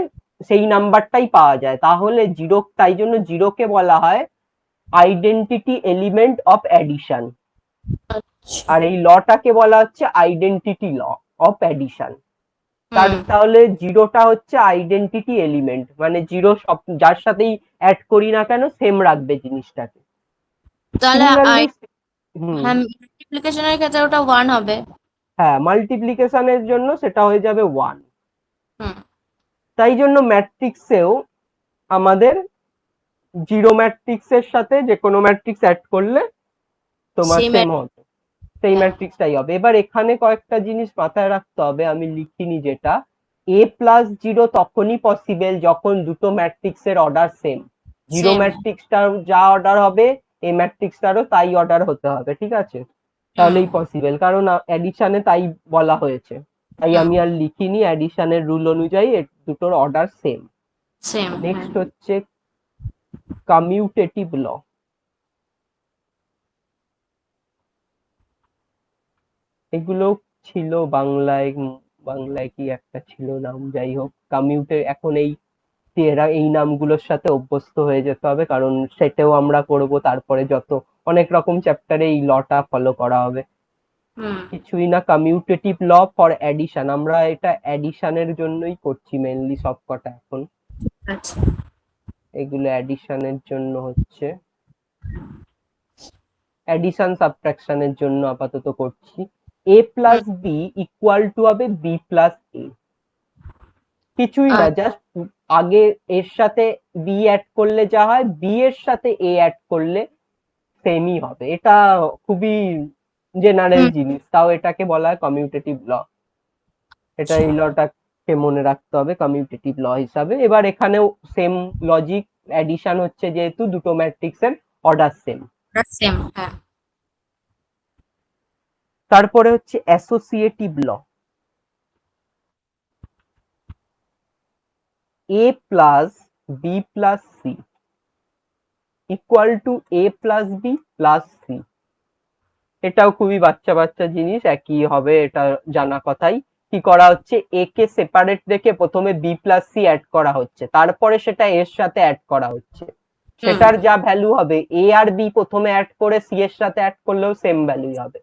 সেই নাম্বারটাই পাওয়া যায়। তাহলে 0, তাই জন্য 0 কে বলা হয় আইডেন্টিটি এলিমেন্ট অফ অ্যাডিশন। আর এই লটাকে বলা হচ্ছে আইডেন্টিটি ল অফ অ্যাডিশন। তাহলে 0টা হচ্ছে আইডেন্টিটি এলিমেন্ট, মানে 0 সব যার সাথেই অ্যাড করি না কেন সেম রাখবে জিনিসটাকে। তাহলে সিমিলারলি মাল্টিপ্লিকেশনের ক্ষেত্রে ওটা 1 হবে। হ্যাঁ, মাল্টিপ্লিকেশনের জন্য সেটা হয়ে যাবে 1। হুম। তাই জন্য ম্যাট্রিক্সেও আমাদের 0 ম্যাট্রিক্সের সাথে যে কোনো ম্যাট্রিক্স অ্যাড করলে তোমার সেম হবে, সেই ম্যাট্রিক্সটাই হবে। এবার এখানে কয়েকটা জিনিস মাথায় রাখতে হবে, আমি লিখিনি যেটা, এ প্লাস 0 তখনই পসিবল যখন দুটো ম্যাট্রিক্সের অর্ডার সেম। 0 ম্যাট্রিক্সটার যা অর্ডার হবে এ ম্যাট্রিক্সটারও তাই অর্ডার হতে হবে, ঠিক আছে? তাহলেই পসিবল, কারণ অ্যাডিশনে তাই বলা হয়েছে, তাই আমি আর লিখিনি। অ্যাডিশনের রুল অনুযায়ী দুটোর অর্ডার সেম। নেক্সট হচ্ছে কমিউটেটিভ ল। এগুলো ছিল বাংলায়, বাংলায় কি একটা ছিল নাম, যাই হোক কমিউটে, এখন এই নামগুলোর সাথে অভ্যস্ত হয়ে যেতে হবে, কারণ সেটাও আমরা করব, তারপরে যত অনেক রকম চ্যাপ্টারে এই লটা ফলো করা হবে। কিছুই না, কমিউটেটিভ ল ফর অ্যাডিশন, আমরা এটা অ্যাডিশনের জন্যই করছি মেইনলি সবকটা এখন। এগুলো অ্যাডিশনের জন্য হচ্ছে, অ্যাডিশন সাবট্রাকশনের জন্য আপাতত করছি। এ প্লাস বি ইকুয়াল টু হবে বি প্লাস এ। কিছুই না, জাস্ট আগে এর সাথে বি অ্যাড করলে যা হয়, বি এর সাথে এ অ্যাড করলে সেমই হবে। এটা খুবই জেনারেল জিনিস, তাও এটাকে বলা হয় কমিউটেটিভ ল। এটা এই লটাকে মনে রাখতে হবে কমিউটেটিভ ল হিসাবে। এবার এখানেও সেম লজিক, অ্যাডিশন হচ্ছে যেহেতু দুটো ম্যাট্রিক্সের অর্ডার সেম। তারপরে হচ্ছে associative law. A plus b plus C equal to a plus b plus c. এটাও খুবই বাচ্চা বাচ্চা জিনিস, একই হবে, এটা জানা কথাই। কি করা হচ্ছে, এ কে সেপারেট রেখে প্রথমে বি প্লাস সি অ্যাড করা হচ্ছে, তারপরে সেটা এর সাথে অ্যাড করা হচ্ছে। সেটার যা ভ্যালু হবে, এ আর বি প্রথমে অ্যাড করে সি এর সাথে অ্যাড করলেও সেম ভ্যালুই হবে।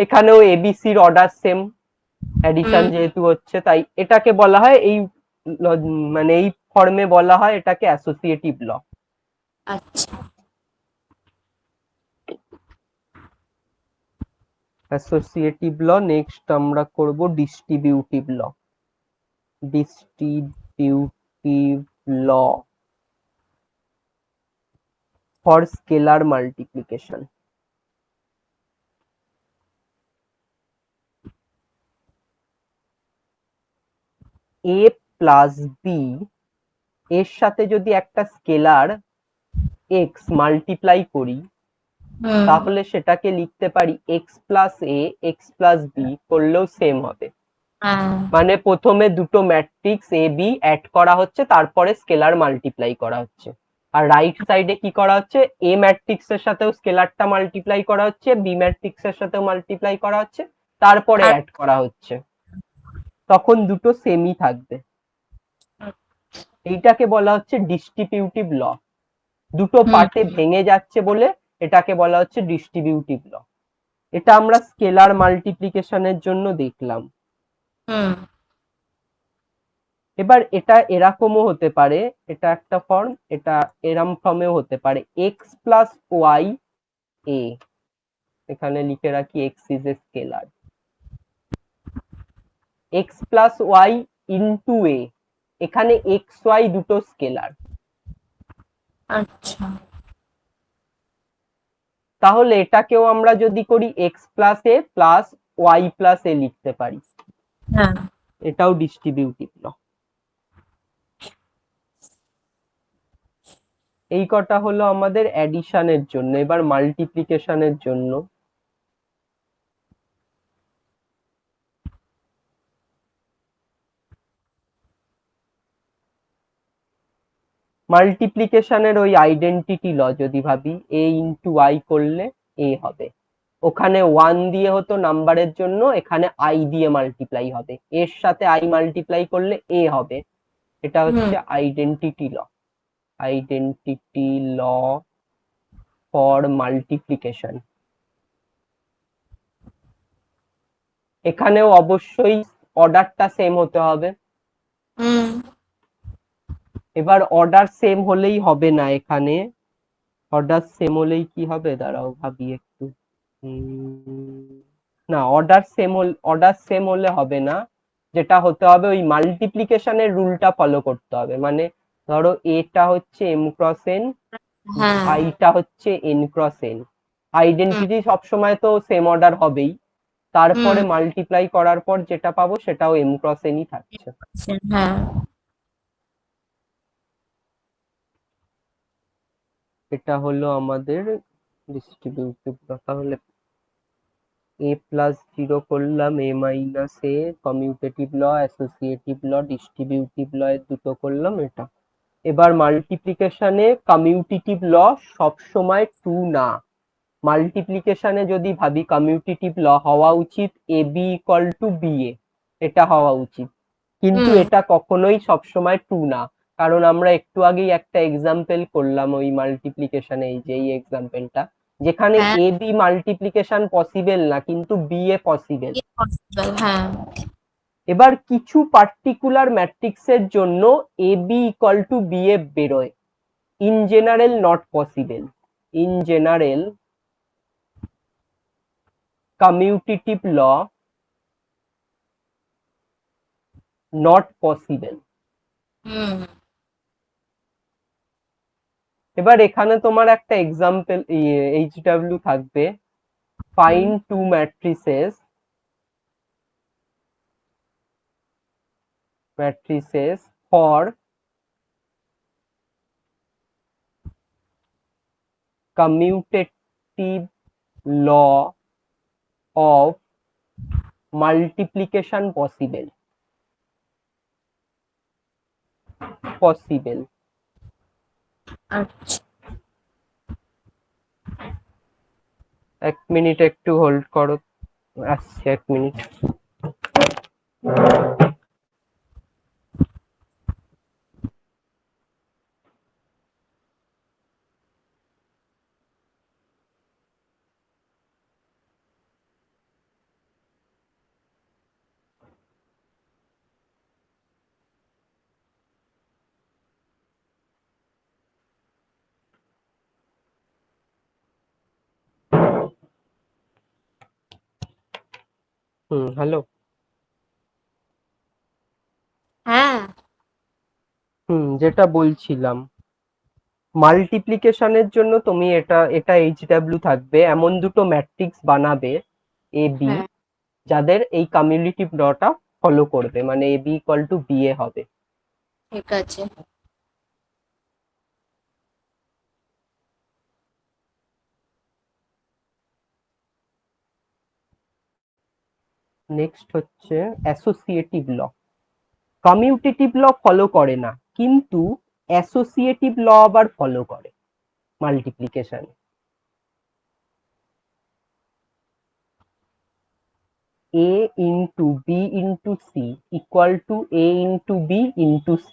এখানেও এবিসির অর্ডার সেম, অ্যাডিশন যেহেতু হচ্ছে, তাই এটাকে বলা হয় এই, মানে এই ফর্মে বলা হয় এটাকে অ্যাসোসিয়েটিভ ল। আচ্ছা, অ্যাসোসিয়েটিভ ল। নেক্সট আমরা করব distributive law. Distributive law for scalar multiplication. A plus b এর সাথে যদি একটা স্কেলার এক্স মাল্টিপ্লাই করি, তাহলে সেটাকে লিখতে পারি এক্স প্লাস এ এক্স প্লাস বি, করলেও সেম হবে। মানে প্রথমে দুটো ম্যাট্রিক্স এ বি অ্যাড করা হচ্ছে, তারপরে স্কেলার মাল্টিপ্লাই করা হচ্ছে। আর রাইট সাইডে কি করা হচ্ছে, এ ম্যাট্রিক্স এর সাথেও স্কেলারটা মাল্টিপ্লাই করা হচ্ছে, বি ম্যাট্রিক্স এর সাথেও মাল্টিপ্লাই করা হচ্ছে, তারপরে অ্যাড করা হচ্ছে। তখন দুটো সেমই থাকবে। এইটাকে বলা হচ্ছে ডিস্ট্রিবিউটিভ ল। দুটো পার্টে ভেঙে যাচ্ছে বলে এটাকে বলা হচ্ছে ডিস্ট্রিবিউটিভ ল। এটা আমরা স্কেলার মাল্টিপ্লিকেশনের জন্য দেখলাম। এবার এটা এরকমও হতে পারে, এটা একটা ফর্ম, এটা এরম ফর্মেও হতে পারে, এক্স প্লাস ওয়াই এ, এখানে লিখে রাখি X is a scalar, X plus Y into A, এখানে এক্স ওয়াই দুটো স্কেলার। আচ্ছা, তাহলে এটাকেও আমরা যদি করি এক্স প্লাস এ প্লাস ওয়াই প্লাস এ লিখতে পারি, হ্যাঁ। এটাও ডিস্ট্রিবিউটিভ ল। এই কটা হলো আমাদের অ্যাডিশনের জন্য। এবার মাল্টিপ্লিকেশনের জন্য মাল্টিপ্লিকেশনের ওই আইডেন্টিটি ল যদি ভাবি, এ ইন্টু আই করলে এ হবে, ওখানে 1 দিয়ে হতো নাম্বারের জন্য, এখানে আই দিয়ে মাল্টিপ্লাই হবে, এর সাথে আই মাল্টিপ্লাই করলে এ হবে। এটা হচ্ছে identity law, identity law for multiplication. এখানেও অবশ্যই অর্ডারটা সেম হতে হবে। এবার অর্ডার সেম হলেই হবে না, এখানে অর্ডার সেম হলেই কি হবে, দাঁড়াও ভাবি একটু। না, অর্ডার সেম হলে হবে না, যেটা হতে হবে ওই মাল্টিপ্লিকেশনের রুলটা ফলো করতে হবে। মানে ধরো এটা হচ্ছে এম ক্রস এন, আইটা হচ্ছে এন ক্রস এন, আইডেন্টিটি সবসময় তো সেম অর্ডার হবেই, তারপরে মাল্টিপ্লাই করার পর যেটা পাবো সেটাও এম ক্রস এনই থাকছে। হ্যাঁ। এটা হলো আমাদের ডিস্ট্রিবিউটিভ ল। তাহলে এ প্লাস জিরো করলাম, এ মাইনাস এ, কমিউটেটিভ ল, অ্যাসোসিয়েটিভ ল, ডিস্ট্রিবিউটিভ ল এর দুটো করলাম এটা। এবার মাল্টিপ্লিকেশনে কমিউটেটিভ ল সবসময় ট্রু না। মাল্টিপ্লিকেশনে যদি ভাবি কমিউটেটিভ ল হওয়া উচিত A B equal to b এ, এটা হওয়া উচিত, কিন্তু এটা কখনোই সবসময় ট্রু না। কারণ আমরা একটু আগেই একটা এক্সাম্পল করলাম ওই মাল্টিপ্লিকেশনে, এই যে এই এক্সাম্পলটা, যেখানে এ বি মাল্টিপ্লিকেশন পসিবল না কিন্তু বি এ পসিবল। হ্যাঁ। এবার কিছু পার্টিকুলার ম্যাট্রিক্সের জন্য a B equal to b a বেরোয়, in general not possible. In general commutative law not possible. এবার এখানে তোমার একটা এক্সাম্পল এইচডব্লিউ থাকবে, find two matrices for commutative law of multiplication possible. আচ্ছা। এক মিনিট একটু হোল্ড করো, আসছে এক মিনিট। হ্যালো। হ্যাঁ। যেটা বলছিলাম, মাল্টিপ্লিকেশনের জন্য তুমি এটা এইচডব্লিউ থাকবে, এমন দুটো ম্যাট্রিক্স বানাবে এ বি যাদের এই কমিউটেটিভ লটা ফলো করবে, মানে A B equal to b এ হবে। ঠিক আছে। নেক্সট হচ্ছে অ্যাসোসিয়েটিভ ল। কমিউটেটিভ ল ফলো করে না, কিন্তু অ্যাসোসিয়েটিভ ল আবার ফলো করে multiplication. A into B into C equal to A into B into C,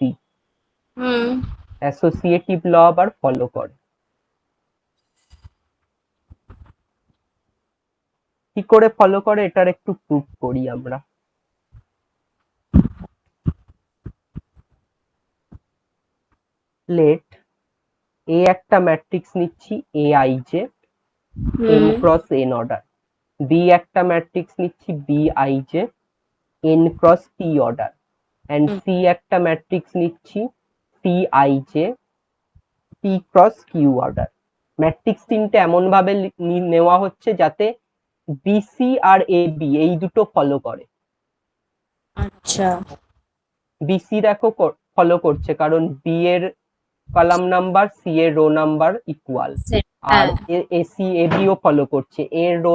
associative law আবার ফলো করে। কি করে ফলো করে এটার একটু প্রুফ করি আমরা। লেট এ একটা ম্যাট্রিক্স নিচ্ছি a i j n cross N order, b একটা ম্যাট্রিক্স নিচ্ছি b i j n cross p order, and c একটা ম্যাট্রিক্স নিচ্ছি c i j p cross q order. Matrix তিনটে এমন ভাবে নেওয়া হচ্ছে যাতে বিসি আর এ বি এই দুটো ফলো করে। আচ্ছা, বিসি দেখো ফলো করছে কারণ বি এর কলাম নাম্বার সি এর রো নাম্বার ইকুয়াল, আর এসি এ বিও ফলো করছে, এর রো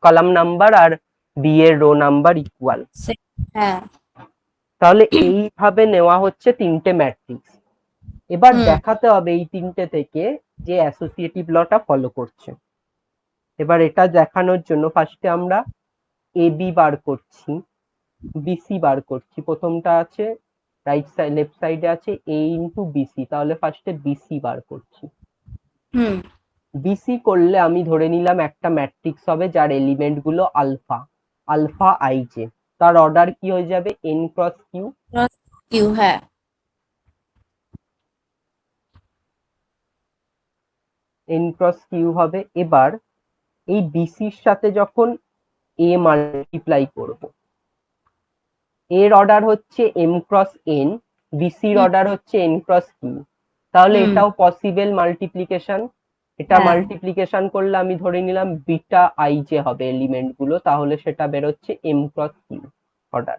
কলাম নাম্বার আর বি এর রো নাম্বার ইকুয়াল। হ্যাঁ, তাহলে এইভাবে নেওয়া হচ্ছে তিনটে ম্যাট্রিক্স। এবার দেখাতে হবে এই তিনটে থেকে যে অ্যাসোসিয়েটিভ লটা ফলো করছে। এবার এটা দেখানোর জন্য ফার্স্টে আমরা এ বি বার করছি, বিসি বার করছি। প্রথমটা আছে রাইট সাইড, লেফট সাইডে আছে এ ইন্টু বিসি, তাহলে ফার্স্টে বিসি বার করছি। বিসি করলে আমি ধরে নিলাম একটা ম্যাট্রিক্স হবে যার এলিমেন্ট গুলো আলফা, আলফা আই জে, তার অর্ডার কি হয়ে যাবে এন ক্রস কিউ। কিউ, হ্যাঁ, এন ক্রস কিউ হবে। এবার এই বিসির সাথে যখন এ মাল্টিপ্লাই করব, এর অর্ডার হচ্ছে এম ক্রস এন, বিসির অর্ডার হচ্ছে এন ক্রস কিউ, তাহলে এটাও পসিবল মাল্টিপ্লিকেশন। এটা মাল্টিপ্লিকেশন করলে আমি ধরে নিলাম বিটা আই যে হবে এলিমেন্ট গুলো, তাহলে সেটা বেরোচ্ছে এম ক্রস কিউ অর্ডার।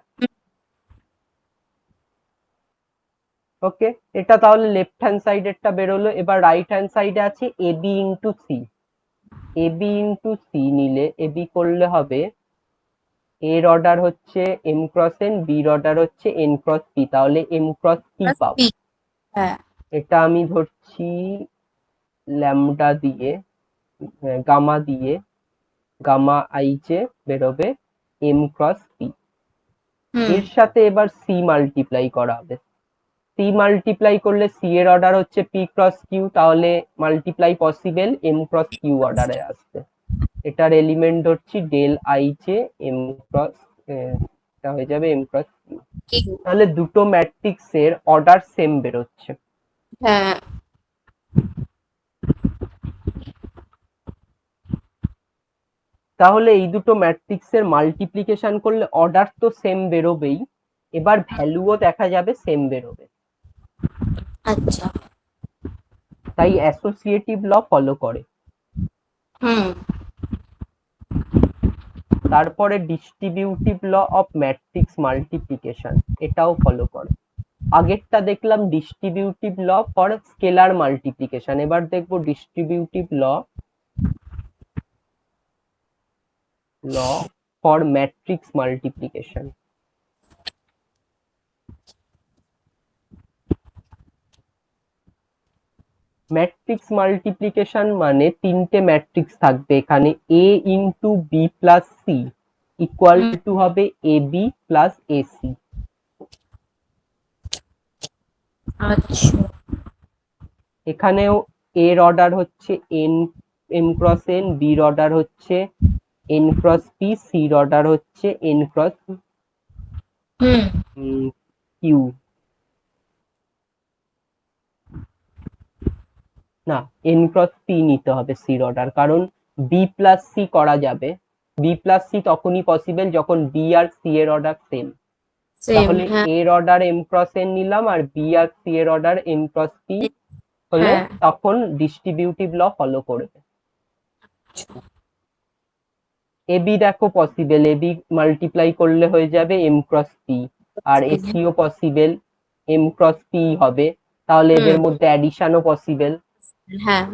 ওকে, এটা তাহলে লেফট হ্যান্ড সাইডেরটা বেরোলো। এবার রাইট হ্যান্ড সাইডে আছে A B into C, A B into C নিলে এ বি করলে হবে এর অর্ডার হচ্ছে এম ক্রস এন, বির অর্ডার হচ্ছে এন ক্রস পি, তাহলে এম ক্রস পি পাবো। হ্যাঁ, এটা আমি ধরছি ল্যামডা দিয়ে, গামা দিয়ে, গামা আই যে বেরোবে এম ক্রস পি। এর সাথে এবার সি মাল্টিপ্লাই করা হবে, সি মাল্টিপ্লাই করলে সি এর অর্ডার হচ্ছে পি ক্রস কিউ, তাহলে multiply possible M cross q অর্ডারে আসবে। এটার এলিমেন্ট ধরছি ডেল আই জে এম ক্রস, এটা হয়ে যাবে এম ক্রস কিউ। তাহলে দুটো ম্যাট্রিক্স এর অর্ডার সেম বেরোচ্ছে। হ্যাঁ, তাহলে এই দুটো ম্যাট্রিক্স এর মাল্টিপ্লিকেশন করলে অর্ডার তো সেম বেরোবেই, এবার ভ্যালুও দেখা যাবে সেম বেরোবে। আচ্ছা, তাই অ্যাসোসিয়েটিভ ল ফলো করে। তারপরে distributive law of matrix multiplication, এটাও ফলো করে। আগেরটা দেখলাম distributive law for scalar multiplication, এবার দেখবো distributive law for matrix multiplication. Matrix multiplication মানে তিনটে ম্যাট্রিক্স থাকবে এখানে, A into B plus C equal to হবে A B plus A C. আচ্ছা, এখানেও এর অর্ডার হচ্ছে এন, এম ক্রস এন, বির অর্ডার হচ্ছে এন ক্রস পি, সির অর্ডার হচ্ছে এন ক্রস কিউ। না, এন ক্রস পি নিতে হবে সির অর্ডার, কারণ বি প্লাস সি করা যাবে। বি প্লাস সি তখনই পসিবল যখন বি আর সি এর অর্ডার সেম। তাহলে এর অর্ডার এম ক্রস এন নিলাম আর বি আর সি এর অর্ডার এম ক্রস পি হলে তখন ডিস্ট্রিবিউটিভ ল ফলো করবে। এ বি দেখো পসিবল, এ বি মাল্টিপ্লাই করলে হয়ে যাবে এম ক্রস পি, আর এসিও পসিবল এম ক্রস পি হবে, তাহলে এদের মধ্যে অ্যাডিশনও পসিবল। হ্যাঁ,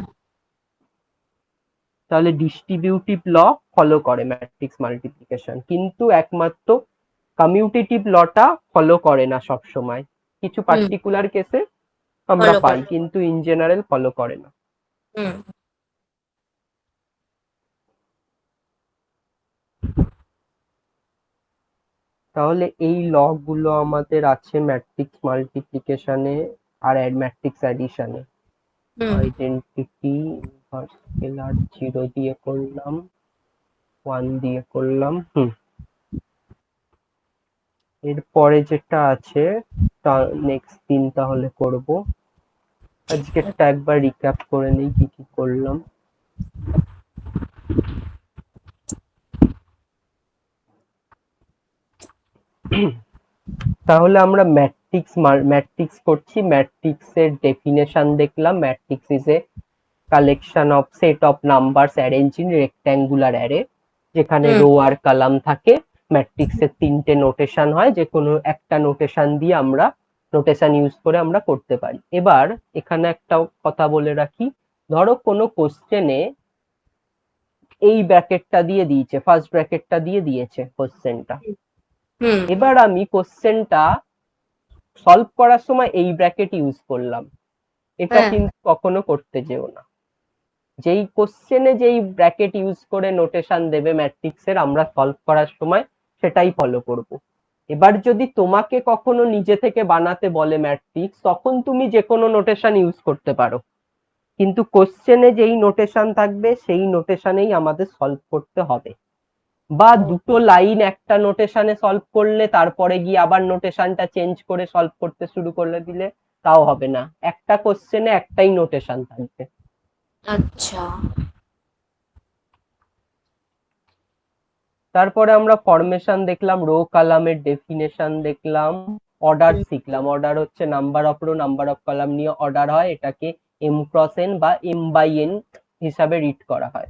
তাহলে ডিস্ট্রিবিউটিভ ল ফলো করে ম্যাট্রিক্স মাল্টিপ্লিকেশন, কিন্তু একমাত্র কমিউটেটিভ লটা ফলো করে না সব সময়। কিছু পার্টিকুলার কেসে আমরা পাই, কিন্তু ইন জেনারেল ফলো করে না। তাহলে এই ল গুলো আমাদের আছে ম্যাট্রিক্স মাল্টিপ্লিকেশনে আর ম্যাট্রিক্স অ্যাডিশনে। আইডেন্টিটি ইনভার্স স্কেলার 0 দিয়ে করলাম, 1 দিয়ে করলাম। এরপরে যেটা আছে তা নেক্সট দিন তাহলে করব। আজকেরটা একবার রিক্যাপ করে নেই কি কি করলাম। তাহলে আমরা ম্যাট্রিক্স করছি, ম্যাট্রিক্সের ডেফিনেশন দেখলাম। Matrix is a collection of set of numbers arrange in rectangular array, যেখানে রো আর কলাম থাকে। ম্যাট্রিক্সের 3টে নোটেশন হয়, যে কোনো একটা নোটেশন দিয়ে আমরা নোটেশন ইউজ করে আমরা করতে পারি। এবার এখানে একটা কথা বলে রাখি, ধরো কোনো কোশ্চেনে এই ব্র্যাকেটটা দিয়ে দিয়েছে, ফার্স্ট ব্র্যাকেটটা দিয়ে দিয়েছে কোশ্চেনটা। এবার আমি কোশ্চেনটা সলভ করার সময় এই ব্র্যাকেট ইউজ করলাম, এটা কিন্তু কখনো করতে যেও না। যেই কোশ্চেনে যেই ব্র্যাকেট ইউজ করে নোটেশন দেবে ম্যাট্রিক্সের, আমরা সলভ করার সময় সেটাই ফলো করব। এবার যদি তোমাকে কখনো নিজে থেকে বানাতে বলে ম্যাট্রিক্স, তখন তুমি যে কোনো নোটেশন ইউজ করতে পারো, কিন্তু কোশ্চেনে যেই নোটেশন থাকবে সেই নোটেশনেই আমাদের সলভ করতে হবে। বা দুটো লাইন একটা নোটেশনে সলভ করলে তারপরে গিয়ে আবার নোটেশনটা চেঞ্জ করে সলভ করতে শুরু করলে দিলে তাও হবে না, একটা কোশ্চেনে একটাই নোটেশন থাকবে। আচ্ছা। তারপরে আমরা ফরমেশন দেখলাম, রো কলামের ডেফিনেশন দেখলাম, অর্ডার শিখলাম। অর্ডার হচ্ছে number of row number of column নিয়ে অর্ডার হয়, এটাকে এম ক্রস এন বা এম বাই এন হিসাবে রিড করা হয়।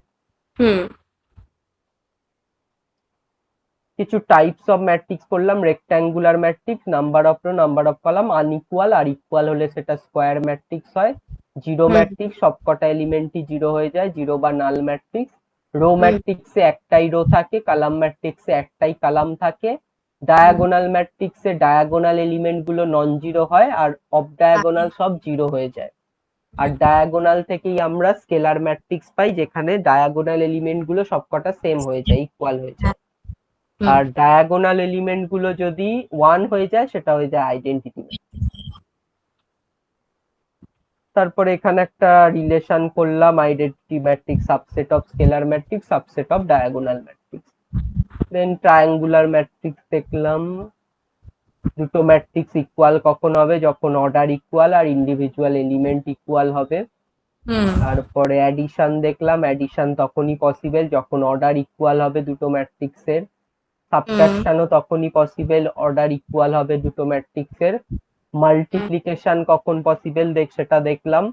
কিছু টাইপস অফ ম্যাট্রিক্স করলাম, rectangular matrix, number of row number of column unequal, আর ইকুয়াল হলে সেটা স্কোয়ার ম্যাট্রিক্স হয়। জিরো ম্যাট্রিক্স, সবকটা এলিমেন্টই জিরো হয়ে যায়, জিরো বা নাল ম্যাট্রিক্স। রো ম্যাট্রিক্সে একটাই রো থাকে, কলাম ম্যাট্রিক্সে একটাই কলাম থাকে। ডায়াগোনাল ম্যাট্রিক্সে ডায়াগোনাল এলিমেন্ট গুলো নন জিরো হয়, আর অফ ডায়াগোনাল সব জিরো হয়ে যায়। আর ডায়াগোনাল থেকেই আমরা স্কেলার ম্যাট্রিক্স পাই, যেখানে ডায়াগোনাল এলিমেন্ট গুলো সবকটা সেম হয়ে যায়, ইকুয়াল হয়ে যায়। আর ডায়াগোনাল এলিমেন্ট গুলো যদি 1 হয়ে যায় সেটা হয়ে যায় আইডেন্টিটি। তারপরে এখানে একটা রিলেশন করলাম, identity matrix subset of scalar matrix subset of diagonal matrix. Then triangular matrix দেখলাম, দুটো ম্যাট্রিক্স ইকুয়াল কখন হবে, যখন অর্ডার ইকুয়াল আর ইন্ডিভিজুয়াল এলিমেন্ট ইকুয়াল হবে। তারপরে অ্যাডিশন দেখলাম, অ্যাডিশন তখনই পসিবল যখন অর্ডার ইকুয়াল হবে দুটো ম্যাট্রিক্সের। সাবট্রাকশনও তখনই পসিবল, অর্ডার ইকুয়াল হবে দুটো ম্যাট্রিক্সের। মাল্টিপ্লিকেশন কখন পসিবল সেটা দেখলাম,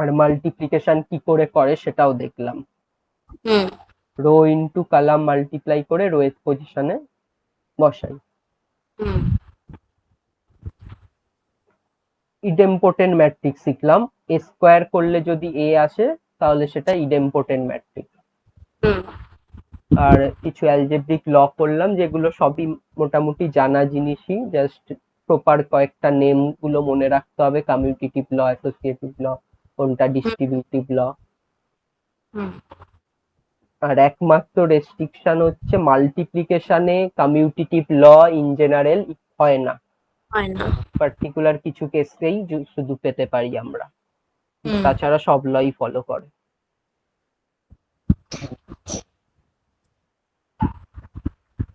আর মাল্টিপ্লিকেশন কি করে করে সেটাও দেখলাম। রো ইনটু কলাম মাল্টিপ্লাই করে রো এর পজিশনে বসাই। ইডেম্পোটেন্ট ম্যাট্রিক্স শিখলাম, এ স্কোয়ার করলে যদি এ আসে তাহলে সেটা ইডেম্পোটেন্ট ম্যাট্রিক্স। আর কিছু অ্যালজেব্রিক ল করলাম, যেগুলো সবই মোটামুটি জানা জিনিসই, জাস্ট প্রপার কয়েকটা নেম গুলো মনে রাখতে হবে, কমিউটেটিভ ল, অ্যাসোসিয়েটিভ ল, কোনটা ডিস্ট্রিবিউটিভ ল। আর একমাত্র রেস্ট্রিকশন হচ্ছে মাল্টিপ্লিকেশনে কমিউটেটিভ ল ইন জেনারেল হয় না, পার্টিকুলার কিছু কেসেই শুধু পেতে পারি আমরা, তাছাড়া সব লই ফলো করে।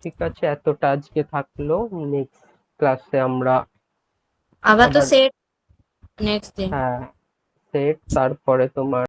ঠিক আছে, এতটা আজকে থাকলো। নেক্সট ক্লাসে আমরা আবার তো সেট নেক্সট দিন। হ্যাঁ সেট, তারপরে তোমার